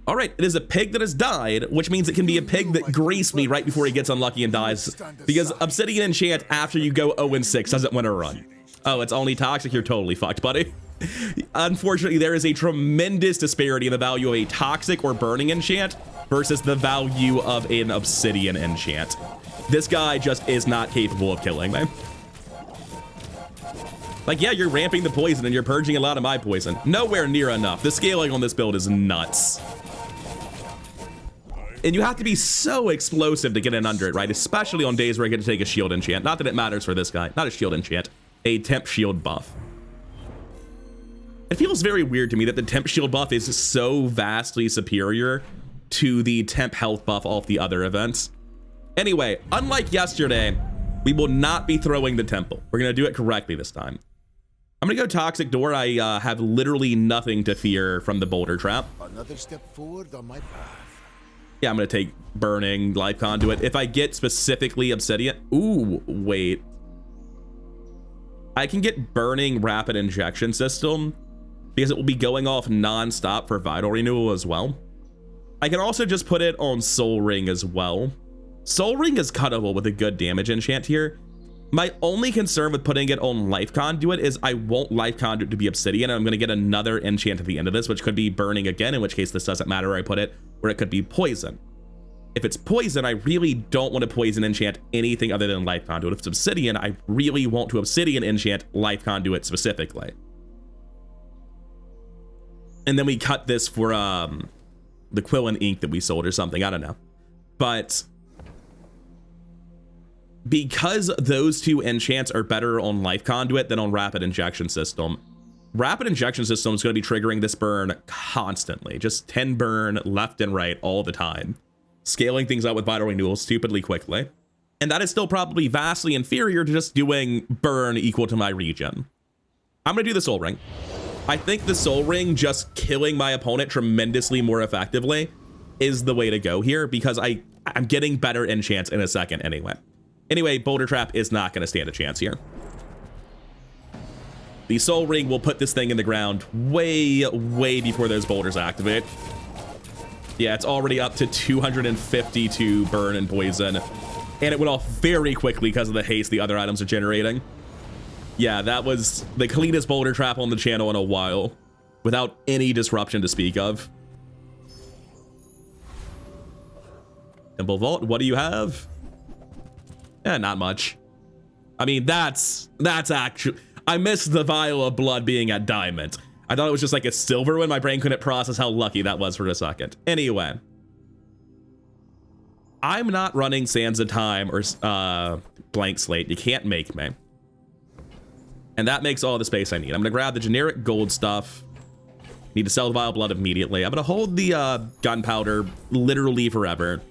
A: All right, it is a pig that has died, which means it can be a pig that greased me right before he gets unlucky and dies. Because Obsidian Enchant after you go 0-6 doesn't win a run. Oh, it's only toxic? You're totally fucked, buddy. Unfortunately, there is a tremendous disparity in the value of a toxic or burning enchant versus the value of an Obsidian Enchant. This guy just is not capable of killing me. Like, yeah, you're ramping the poison and you're purging a lot of my poison. Nowhere near enough. The scaling on this build is nuts. And you have to be so explosive to get in under it, right? Especially on days where I get to take a shield enchant. Not that it matters for this guy. Not a shield enchant. A temp shield buff. It feels very weird to me that the temp shield buff is so vastly superior to the temp health buff off the other events. Anyway, unlike yesterday, we will not be throwing the temple. We're going to do it correctly this time. I'm going to go Toxic Door. I have literally nothing to fear from the Boulder Trap.
D: Another step forward on my path.
A: Yeah, I'm going to take Burning, Life Conduit. If I get specifically Obsidian... Ooh, wait. I can get Burning Rapid Injection System because it will be going off non-stop for Vital Renewal as well. I can also just put it on Soul Ring as well. Soul Ring is cuttable with a good damage enchant here. My only concern with putting it on Life Conduit is I want Life Conduit to be Obsidian, and I'm going to get another enchant at the end of this, which could be Burning again, in which case this doesn't matter where I put it, or it could be Poison. If it's Poison, I really don't want to Poison enchant anything other than Life Conduit. If it's Obsidian, I really want to Obsidian enchant Life Conduit specifically. And then we cut this for the Quill and Ink that we sold or something, I don't know. But because those two enchants are better on Life Conduit than on Rapid Injection System, Rapid Injection System is going to be triggering this burn constantly. Just 10 burn left and right all the time. Scaling things up with Vital Renewal stupidly quickly. And that is still probably vastly inferior to just doing burn equal to my regen. I'm going to do the Soul Ring. I think the Soul Ring just killing my opponent tremendously more effectively is the way to go here because I'm getting better enchants in a second anyway. Anyway, Boulder Trap is not going to stand a chance here. The Soul Ring will put this thing in the ground way, way before those boulders activate. Yeah, it's already up to 252 burn and poison. And it went off very quickly because of the haste the other items are generating. Yeah, that was the cleanest Boulder Trap on the channel in a while, without any disruption to speak of. Temple Vault, what do you have? Eh, not much. I mean, that's actually... I missed the vial of blood being at diamond. I thought it was just like a silver one. My brain couldn't process how lucky that was for a second. Anyway. I'm not running Sands of Time or Blank Slate. You can't make me. And that makes all the space I need. I'm going to grab the generic gold stuff. Need to sell the vial blood immediately. I'm gonna hold the gunpowder literally forever.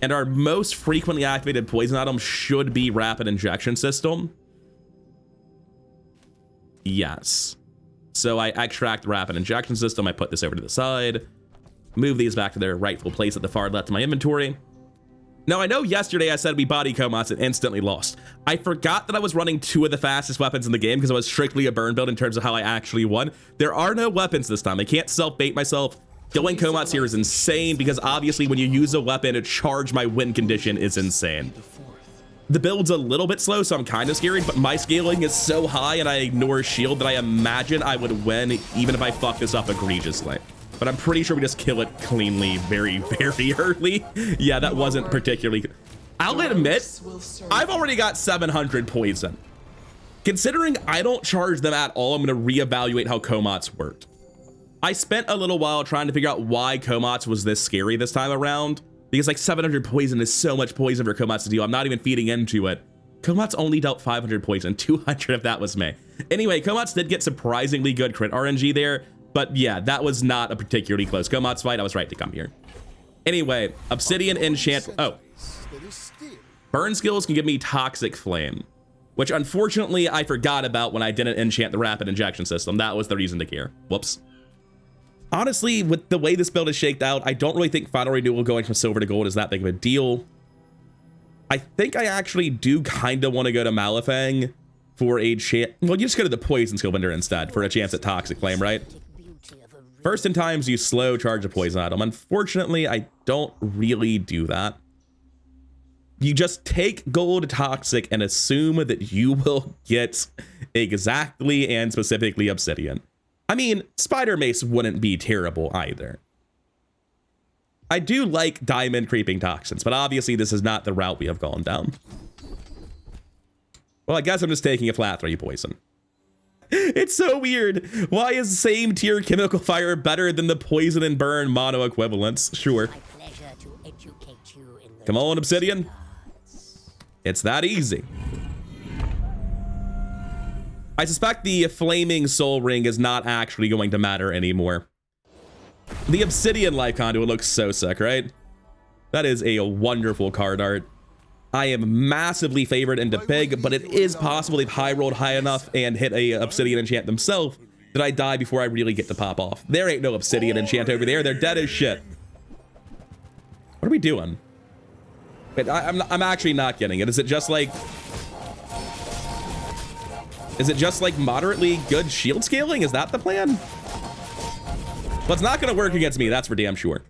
A: And our most frequently activated poison item should be rapid injection system. Yes. So I extract the rapid injection system. I put this over to the side. Move these back to their rightful place at the far left of my inventory. Now, I know yesterday I said we body Comots and instantly lost. I forgot that I was running 2 of the fastest weapons in the game because I was strictly a burn build in terms of how I actually won. There are no weapons this time. I can't self-bait myself. Going Comots here is insane because obviously when you use a weapon to charge my win condition is insane. The build's a little bit slow, so I'm kind of scared, but my scaling is so high and I ignore shield that I imagine I would win even if I fuck this up egregiously. But I'm pretty sure we just kill it cleanly very, very early. Yeah, that wasn't particularly good. I'll admit, I've already got 700 poison. Considering I don't charge them at all, I'm going to reevaluate how Comots worked. I spent a little while trying to figure out why Comots was this scary this time around, because like 700 poison is so much poison for Comots to deal. I'm not even feeding into it. Comots only dealt 500 poison, 200 if that was me. Anyway, Comots did get surprisingly good crit RNG there, but yeah, that was not a particularly close Comots fight. I was right to come here. Anyway, Obsidian enchant. Oh, burn skills can give me Toxic Flame, which unfortunately I forgot about when I didn't enchant the rapid injection system. That was the reason to care. Whoops. Honestly, with the way this build is shaked out, I don't really think final renewal going from silver to gold is that big of a deal. I think I actually do kind of want to go to Malifang for a chance. Well, you just go to the poison skill vendor instead for a chance at Toxic Flame, right? First in times you slow charge a poison item. Unfortunately, I don't really do that. You just take gold toxic and assume that you will get exactly and specifically Obsidian. I mean, Spider Mace wouldn't be terrible either. I do like diamond creeping toxins, but obviously this is not the route we have gone down. Well, I guess I'm just taking a flat 3 poison. It's so weird. Why is same tier chemical fire better than the poison and burn mono equivalents? Sure. Come on, Obsidian. It's that easy. I suspect the flaming soul ring is not actually going to matter anymore. The Obsidian life conduit looks so sick, right? That is a wonderful card art. I am massively favored into big, but it is possible they've high rolled high enough and hit a Obsidian enchant themselves that I die before I really get to pop off. There ain't no Obsidian enchant over there. They're dead as shit. What are we doing? Wait, I'm actually not getting it. Is it just like moderately good shield scaling? Is that the plan? Well, it's not going to work against me. That's for damn sure.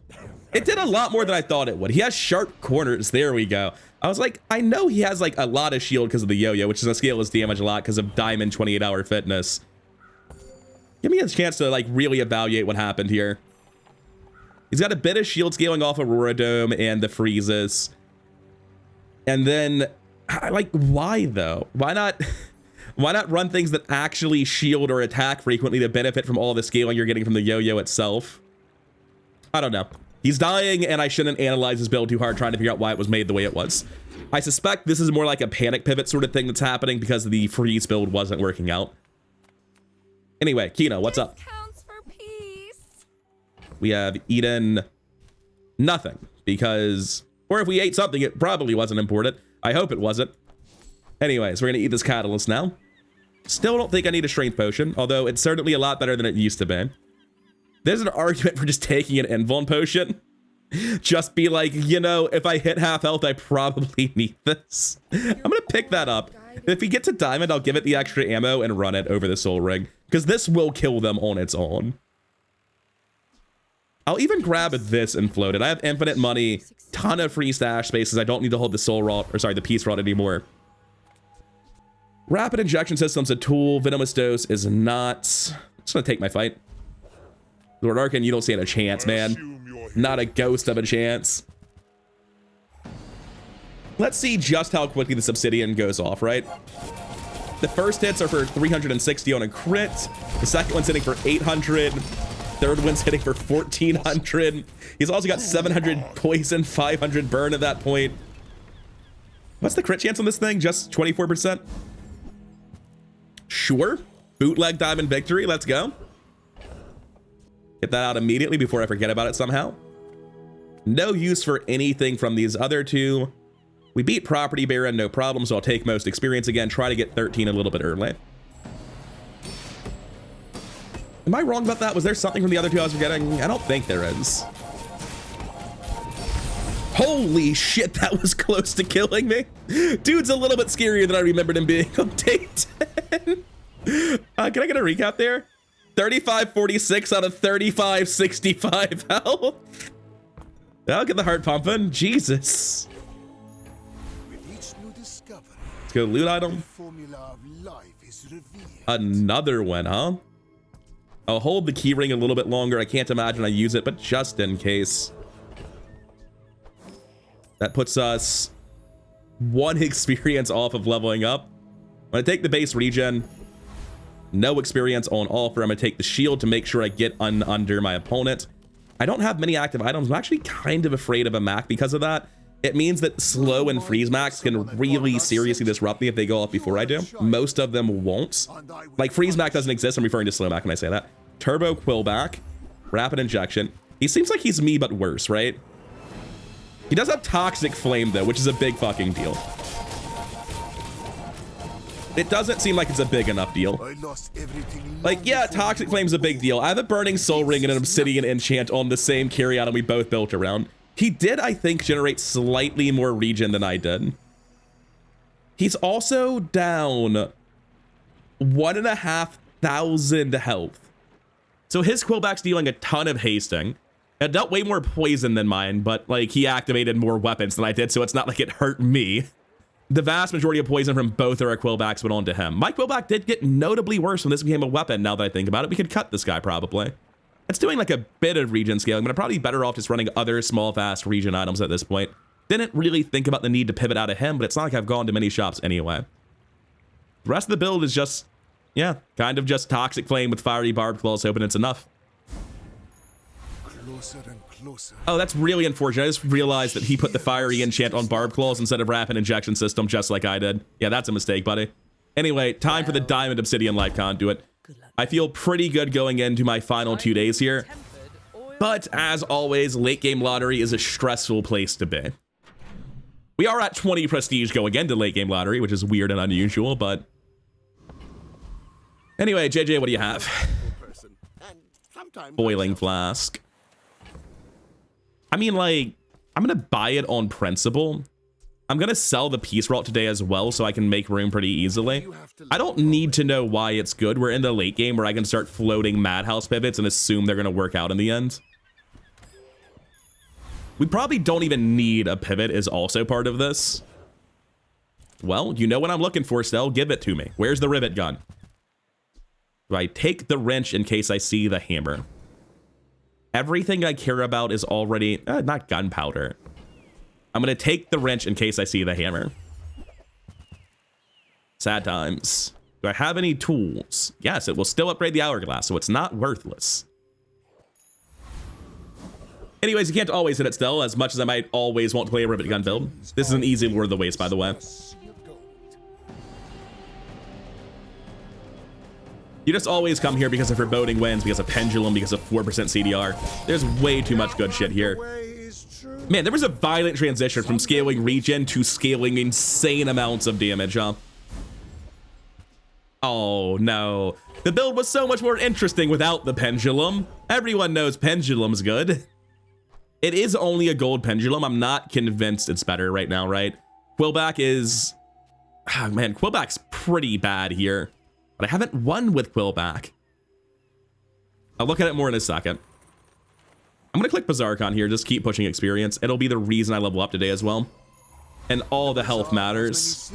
A: It did a lot more than I thought it would. He has sharp corners. There we go. I was like, I know he has like a lot of shield because of the yo-yo, which is going to scale his damage a lot because of Diamond 28-hour fitness. Give me a chance to like really evaluate what happened here. He's got a bit of shield scaling off Aurora Dome and the freezes. And then, like, why though? Why not run things that actually shield or attack frequently to benefit from all the scaling you're getting from the yo-yo itself? I don't know. He's dying, and I shouldn't analyze his build too hard trying to figure out why it was made the way it was. I suspect this is more like a panic pivot sort of thing that's happening because the freeze build wasn't working out. Anyway, Kino, what's up?
C: Counts for peace.
A: We have eaten nothing because, or if we ate something, it probably wasn't important. I hope it wasn't. Anyways, we're gonna eat this catalyst now. Still don't think I need a strength potion, although it's certainly a lot better than it used to be. There's an argument for just taking an invuln potion. Just be like, you know, if I hit half health, I probably need this. I'm gonna pick that up. If we get to diamond, I'll give it the extra ammo and run it over the soul ring, because this will kill them on its own. I'll even grab this and float it. I have infinite money, ton of free stash spaces. I don't need to hold the soul rod, or sorry, the peace rod anymore. Rapid injection system's a tool. Venomous dose is not. I'm just gonna take my fight. Lord Arkin, you don't stand a chance, man. Not a ghost of a chance. Let's see just how quickly this Obsidian goes off, right? The first hits are for 360 on a crit. The second one's hitting for 800. Third one's hitting for 1400. He's also got 700 poison, 500 burn at that point. What's the crit chance on this thing? Just 24%? Sure. Bootleg diamond victory. Let's go. Get that out immediately before I forget about it somehow. No use for anything from these other two. We beat Property Baron, no problem, so I'll take most experience again. Try to get 13 a little bit early. Am I wrong about that? Was there something from the other two I was forgetting? I don't think there is. Holy shit, that was close to killing me. Dude's a little bit scarier than I remembered him being on day 10. Can I get a recap there? 3546 out of 3565 health. I'll get the heart pumping. Jesus.
D: With each new discovery,
A: Let's go loot item.
D: the formula of life is revealed.
A: Another one, huh? I'll hold the key ring a little bit longer. I can't imagine I use it, but just in case. That puts us 1 experience off of leveling up. I'm gonna take the base regen. No experience on offer. I'm gonna take the shield to make sure I get under my opponent. I don't have many active items. I'm actually kind of afraid of a Mac because of that. It means that slow and freeze Macs can really seriously disrupt me if they go off before I do. Most of them won't. Like freeze Mac doesn't exist. I'm referring to slow Mac when I say that. Turbo Quillback, rapid injection. He seems like he's me, but worse, right? He does have toxic flame though, which is a big fucking deal. It doesn't seem like it's a big enough deal.
D: I lost everything.
A: Like, yeah, toxic flame's a big deal. I have a burning soul ring and an obsidian enchant on the same carry out, and we both built around. He did, I think, generate slightly more regen than I did. He's also down 1,500 health. So his Quillback's dealing a ton of hasting. It dealt way more poison than mine, but like he activated more weapons than I did, so it's not like it hurt me. The vast majority of poison from both our Quillbacks went on to him. My Quillback did get notably worse when this became a weapon. Now that I think about it, we could cut this guy probably. It's doing like a bit of regen scaling, but I'm probably better off just running other small, fast regen items at this point. Didn't really think about the need to pivot out of him, but it's not like I've gone to many shops anyway. The rest of the build is just, yeah, kind of just Toxic Flame with Fiery Barbed Claws, hoping it's enough.
D: Closer and closer.
A: Oh, that's really unfortunate. I just realized that he put the Fiery Enchant on Barbed Claws instead of Rapid Injection System, just like I did. Yeah, that's a mistake, buddy. Anyway, time for the Diamond Obsidian Life Conduit. I feel pretty good going into my final 2 days here. But as always, late game lottery is a stressful place to be. We are at 20 prestige going into late game lottery, which is weird and unusual, but... Anyway, JJ, what do you have? Boiling flask. I mean, like, I'm gonna buy it on principle. I'm gonna sell the peace rot today as well so I can make room pretty easily. I don't need to know why it's good. We're in the late game where I can start floating Madhouse pivots and assume they're gonna work out in the end. We probably don't even need a pivot is also part of this. Well, you know what I'm looking for, Stell. Give it to me. Where's the rivet gun? Do I take the wrench in case I see the hammer? Everything I care about is already, not gunpowder. I'm gonna take the wrench in case I see the hammer. Sad times. Do I have any tools? Yes, it will still upgrade the hourglass, so it's not worthless. Anyways, you can't always hit it still, as much as I might always want to play a rivet gun build. This is an easy Lure of the Waste, by the way. You just always come here because of Foreboding Winds, because of Pendulum, because of 4% CDR. There's way too much good shit here. Man, there was a violent transition from scaling regen to scaling insane amounts of damage, huh? Oh, no. The build was so much more interesting without the Pendulum. Everyone knows Pendulum's good. It is only a gold Pendulum. I'm not convinced it's better right now, right? Quillback is... Oh, man, Quillback's pretty bad here. But I haven't won with Quillback. I'll look at it more in a second. I'm gonna click Bazaar here, just keep pushing experience. It'll be the reason I level up today as well. And all the health matters.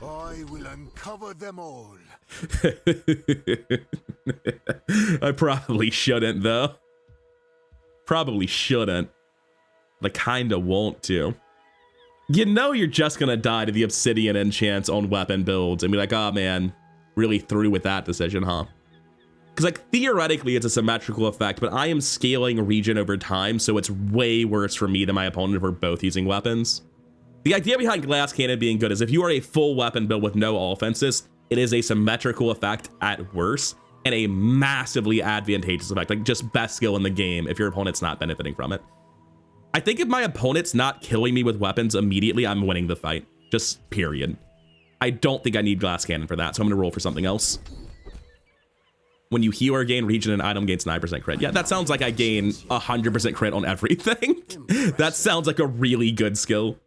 D: I will uncover them all.
A: I probably shouldn't though. Probably shouldn't. But I kinda want to. You know you're just gonna die to the Obsidian enchants on weapon builds and be like, oh man, really through with that decision, huh? Because like theoretically it's a symmetrical effect, but I am scaling regen over time, so it's way worse for me than my opponent if we're both using weapons. The idea behind Glass Cannon being good is if you are a full weapon build with no offenses, it is a symmetrical effect at worst, and a massively advantageous effect, like just best skill in the game if your opponent's not benefiting from it. I think if my opponent's not killing me with weapons immediately, I'm winning the fight. Just period. I don't think I need glass cannon for that, so I'm gonna roll for something else. When you heal or gain region, an item gains 9% crit. Yeah, that sounds like I gain 100% crit on everything. That sounds like a really good skill.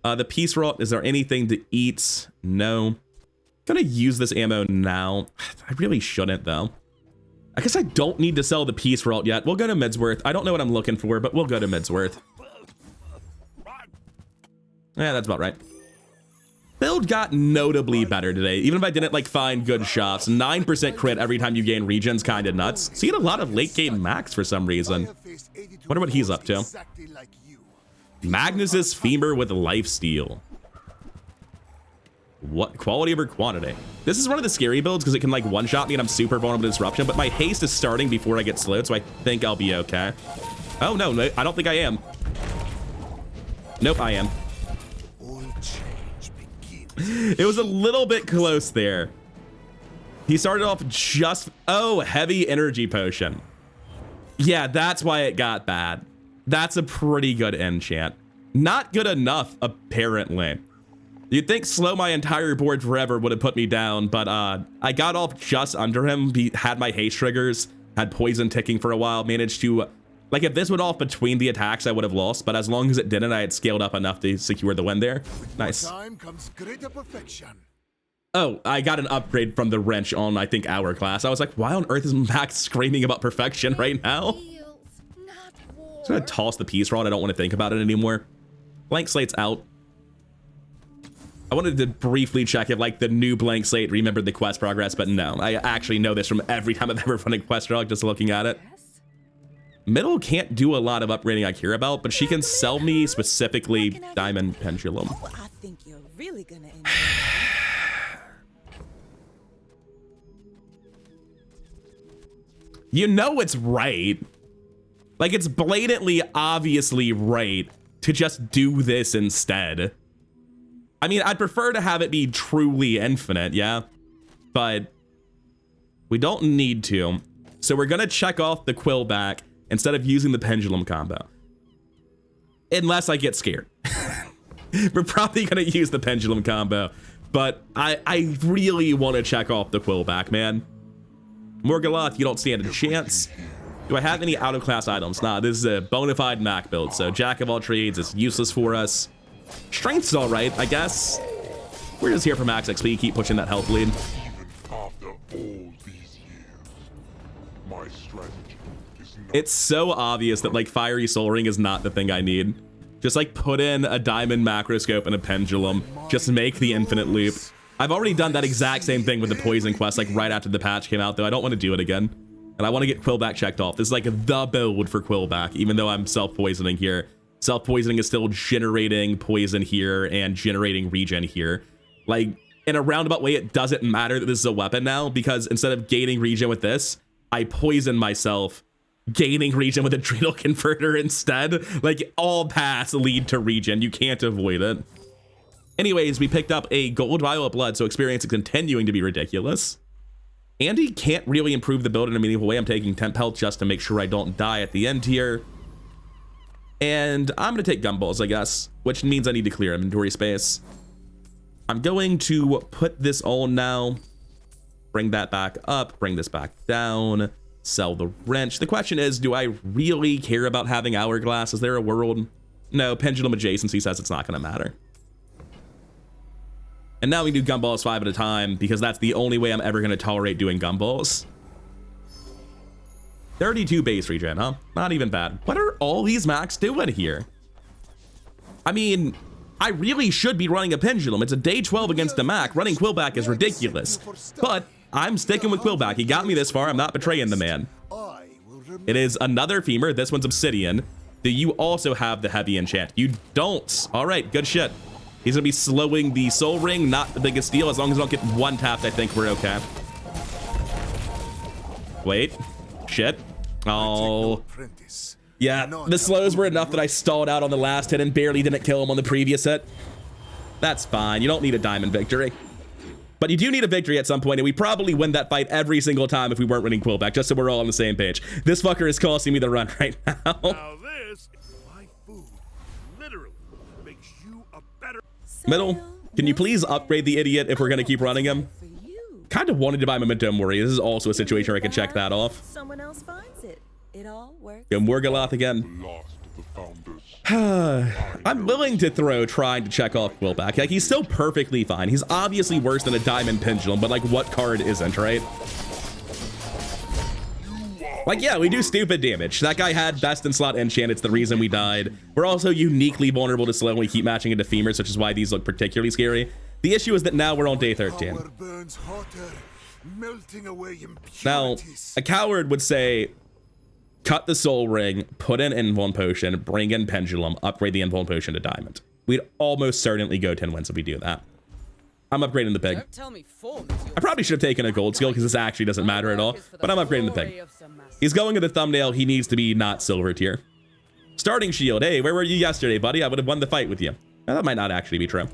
A: The peace rot, is there anything to eat? No. I'm gonna use this ammo now. I really shouldn't though. I guess I don't need to sell the peace rot yet. We'll go to Midsworth. I don't know what I'm looking for, but we'll go to Midsworth. Yeah, that's about right. Build got notably better today. Even if I didn't like find good shots, 9% crit every time you gain regen's kind of nuts. Seeing a lot of late game max for some reason. Wonder what he's up to. Magnus's femur with lifesteal. What quality over quantity? This is one of the scary builds because it can like one-shot me and I'm super vulnerable to disruption, but my haste is starting before I get slowed, so I think I'll be okay. Oh no, I don't think I am. Nope, I am. It was a little bit close there. He started off just, oh, heavy energy potion. Yeah, that's why it got bad. That's a pretty good enchant. Not good enough, apparently. You'd think slow my entire board forever would have put me down, but I got off just under him, had my haste triggers, had poison ticking for a while, managed to, like if this went off between the attacks, I would have lost, but as long as it didn't, I had scaled up enough to secure the win there. Nice.
D: Time comes greater perfection.
A: Oh, I got an upgrade from the wrench on, I think, Hourglass. I was like, why on earth is Max screaming about perfection right now? I'm just gonna toss the peace rod. I don't want to think about it anymore. Blank slate's out. I wanted to briefly check if like the new blank slate remembered the quest progress, but no, I actually know this from every time I've ever run a quest log just looking at it. Middle can't do a lot of upgrading I care about, but she can sell me specifically Diamond Pendulum.
B: Oh, I think you're really gonna enjoy
A: You know it's right. Like it's blatantly, obviously right to just do this instead. I mean, I'd prefer to have it be truly infinite, yeah? But we don't need to. So we're gonna check off the Quillback instead of using the pendulum combo. Unless I get scared. We're probably gonna use the pendulum combo, but I really want to check off the Quillback, man. Morgaloth, you don't stand a chance. Do I have any out-of-class items? Nah, this is a bona fide Mac build, so Jack of all trades is useless for us. Strength's all right, I guess. We're just here for max XP, keep pushing that health lead.
D: Even after all these years, my strategy is not.
A: It's so obvious that like Fiery Soul Ring is not the thing I need. Just like put in a diamond macroscope and a pendulum. Just make the infinite loop. I've already done that exact same thing with the poison quest like right after the patch came out, though I don't want to do it again. And I want to get Quillback checked off. This is like the build for Quillback, even though I'm self-poisoning here. Self-poisoning is still generating poison here and generating regen here. Like, in a roundabout way, it doesn't matter that this is a weapon now, because instead of gaining regen with this, I poison myself, gaining regen with Adrenal Converter instead. Like, all paths lead to regen. You can't avoid it. Anyways, we picked up a gold vial of blood, so experience is continuing to be ridiculous. Andy can't really improve the build in a meaningful way. I'm taking temp health just to make sure I don't die at the end here. And I'm going to take gumballs, I guess, which means I need to clear inventory space. I'm going to put this on now, bring that back up, bring this back down, sell the wrench. The question is, do I really care about having Hourglass? Is there a world? No, Pendulum Adjacency says it's not going to matter. And now we do gumballs 5 at a time because that's the only way I'm ever going to tolerate doing gumballs. 32 base regen, huh? Not even bad. What are all these max doing here? I mean, I really should be running a pendulum. It's a day 12 against a Mac. Running Quillback is ridiculous. But I'm sticking with Quillback. He got me this far. I'm not betraying the man. It is another femur. This one's Obsidian. Do you also have the heavy enchant? You don't. All right, good shit. He's gonna be slowing the soul ring. Not the biggest deal. As long as I don't get one tapped, I think we're okay. Wait. Shit. Oh. Yeah, the slows were enough that I stalled out on the last hit and barely didn't kill him on the previous hit. That's fine. You don't need a diamond victory. But you do need a victory at some point, and we probably win that fight every single time if we weren't winning Quillback, just so we're all on the same page. This fucker is costing me the run right now.
F: Now this, my food, literally makes you a better.
A: Middle, can you please upgrade the idiot if we're going to keep running him?
B: For you.
A: Kind of wanted to buy Memento Mori. This is also a situation where I can check that off.
B: Someone else finds it. It all works.
A: Go Morgaloth again.
D: Lost the founders.
A: I'm willing to throw trying to check off Quillback. Like, he's still perfectly fine. He's obviously worse than a Diamond Pendulum, but like, what card isn't, right? Like, yeah, we do stupid damage. That guy had best in slot enchant. It's the reason we died. We're also uniquely vulnerable to slow when we keep matching into femurs, which is why these look particularly scary. The issue is that now we're on day 13.
H: Power burns hotter, melting away
A: Now,
H: impurities.
A: a coward would say, cut the soul ring, put in invuln potion, bring in pendulum, upgrade the invuln potion to diamond. We'd almost certainly go 10 wins if we do that. I'm upgrading the pig.
I: Don't tell me form.
A: I probably should have taken a gold skill because this actually doesn't matter at all, but I'm upgrading the pig. He's going to the thumbnail. He needs to be not silver tier. Starting shield. Hey, where were you yesterday, buddy? I would have won the fight with you. Now, that might not actually be true.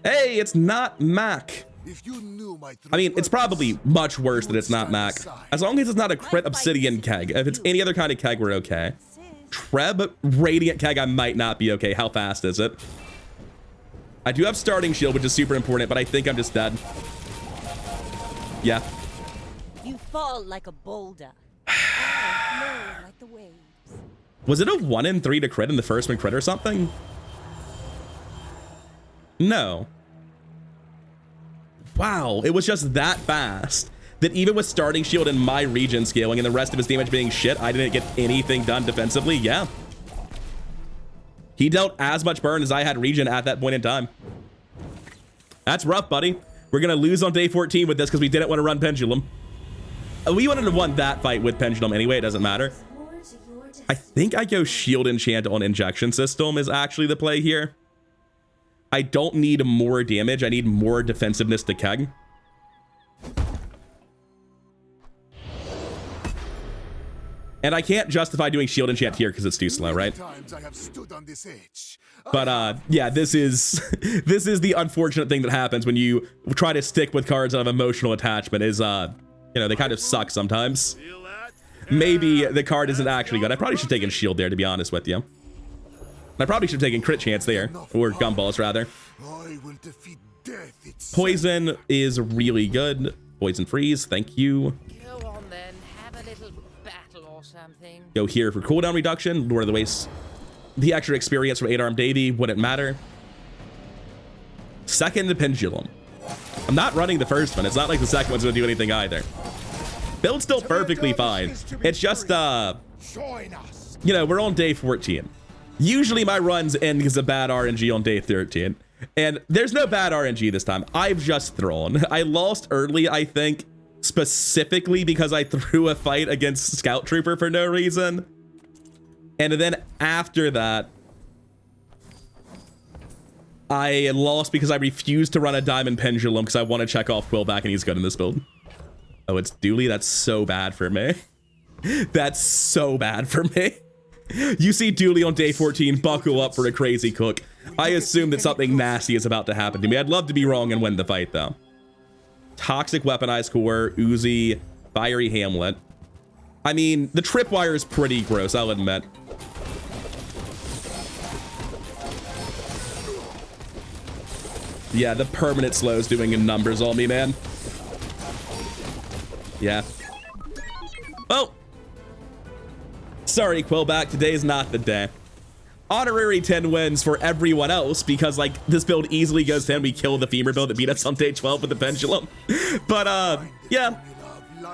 A: Hey, it's not Mac.
H: If you knew my
A: I mean, it's probably much worse that it's not Mac. As long as it's not a crit Obsidian keg. If it's any other kind of keg, we're okay. Treb Radiant keg, I might not be okay. How fast is it? I do have starting shield, which is super important, but I think I'm just dead. Yeah.
B: You fall like a boulder. I flow like the waves.
A: Was it a 1 in 3 to crit in the first one crit or something? No. Wow, it was just that fast that even with starting shield and my region scaling and the rest of his damage being shit, I didn't get anything done defensively. Yeah. He dealt as much burn as I had region at that point in time. That's rough, buddy. We're going to lose on day 14 with this because we didn't want to run Pendulum. We wanted to win that fight with Pendulum anyway. It doesn't matter. I think I go shield enchant on injection system is actually the play here. I don't need more damage. I need more defensiveness to keg. And I can't justify doing shield enchant here because it's too slow, right?
H: times I have stood on this edge.
A: But yeah, this is the unfortunate thing that happens when you try to stick with cards out of emotional attachment is you know, they kind of suck sometimes. Maybe the card isn't actually good. I probably should have taken shield there, to be honest with you. I probably should have taken crit chance there, or gumballs rather.
H: I will defeat death itself.
A: Poison is really good. Poison freeze, thank you.
I: Go on then, have a little battle or something.
A: Go here for cooldown reduction. Lord of the Wastes. The extra experience from 8-Arm Davy wouldn't matter. Second, the Pendulum. I'm not running the first one. It's not like the second one's gonna do anything either. Build's still perfectly fine. It's just, you know, we're on day 14. Usually my runs end because of bad RNG on day 13. And there's no bad RNG this time. I've just thrown. I lost early, I think, specifically because I threw a fight against Scout Trooper for no reason. And then after that, I lost because I refused to run a Diamond Pendulum because I want to check off Quillback and he's good in this build. Oh, it's Dooley? That's so bad for me. That's so bad for me. You see Dooley on day 14, buckle up for a crazy cook. I assume that something nasty is about to happen to me. I'd love to be wrong and win the fight, though. Toxic Weaponized Core, Uzi, Fiery Hamlet. I mean, the tripwire is pretty gross, I'll admit. Yeah, the permanent slow's doing numbers on me, man. Yeah. Oh! Sorry, Quillback, today's not the day. Honorary 10 wins for everyone else because, like, this build easily goes 10. We kill the femur build that beat us on day 12 with the Pendulum. But, yeah.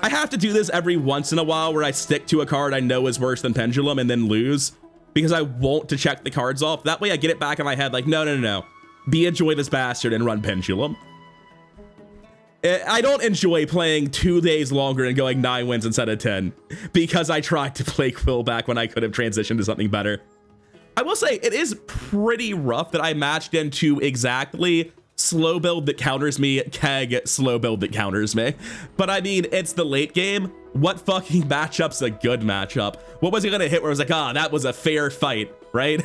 A: I have to do this every once in a while where I stick to a card I know is worse than Pendulum and then lose because I want to check the cards off. That way I get it back in my head like, no. Be a joyless bastard and run Pendulum. I don't enjoy playing 2 days longer and going 9 wins instead of 10 because I tried to play Quillback when I could have transitioned to something better. I will say it is pretty rough that I matched into exactly slow build that counters me, keg slow build that counters me. But I mean, it's the late game. What fucking matchup's a good matchup? What was he gonna hit where I was like, ah, that was a fair fight, right?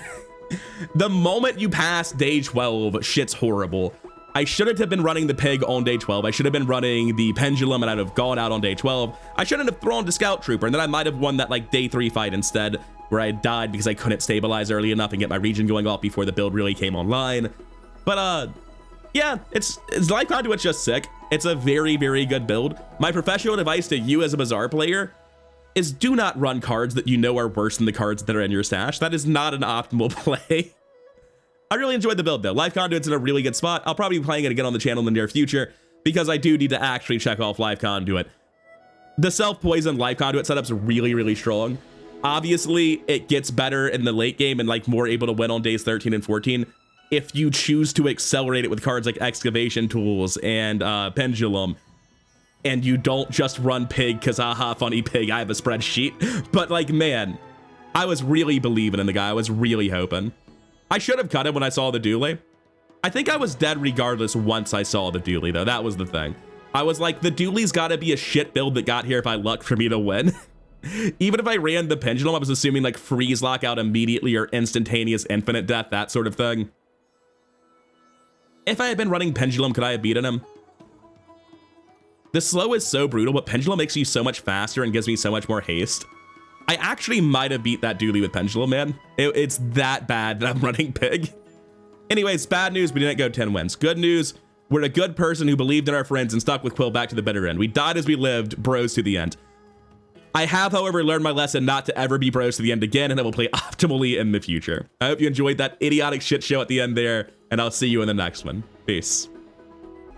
A: The moment you pass day 12, shit's horrible. I shouldn't have been running the pig on day 12. I should have been running the pendulum, and I'd have gone out on day 12. I shouldn't have thrown to scout trooper, and then I might have won that like day 3 fight instead, where I died because I couldn't stabilize early enough and get my region going off before the build really came online. But yeah, it's Life Conduit's just sick. It's a very, very good build. My professional advice to you as a Bazaar player is do not run cards that you know are worse than the cards that are in your stash. That is not an optimal play. I really enjoyed the build though. Life Conduit's in a really good spot. I'll probably be playing it again on the channel in the near future because I do need to actually check off Life Conduit. The self-poison Life Conduit setup's really, really strong. Obviously, it gets better in the late game and like more able to win on days 13 and 14 if you choose to accelerate it with cards like Excavation Tools and Pendulum, and you don't just run pig because haha, funny pig, I have a spreadsheet. But like, man, I was really believing in the guy. I was really hoping. I should have cut him when I saw the dually. I think I was dead regardless once I saw the dually though. That was the thing. I was like, the dually's gotta be a shit build that got here by luck for me to win. Even if I ran the pendulum, I was assuming like freeze lockout immediately or instantaneous infinite death, that sort of thing. If I had been running pendulum, could I have beaten him? The slow is so brutal, but pendulum makes you so much faster and gives me so much more haste. I actually might have beat that dually with pendulum, man. It's that bad that I'm running pig. Anyways, bad news, we didn't go 10 wins. Good news, we're a good person who believed in our friends and stuck with Quillback to the bitter end. We died as we lived, bros to the end. I have, however, learned my lesson not to ever be bros to the end again, and I will play optimally in the future. I hope you enjoyed that idiotic shit show at the end there, and I'll see you in the next one. Peace.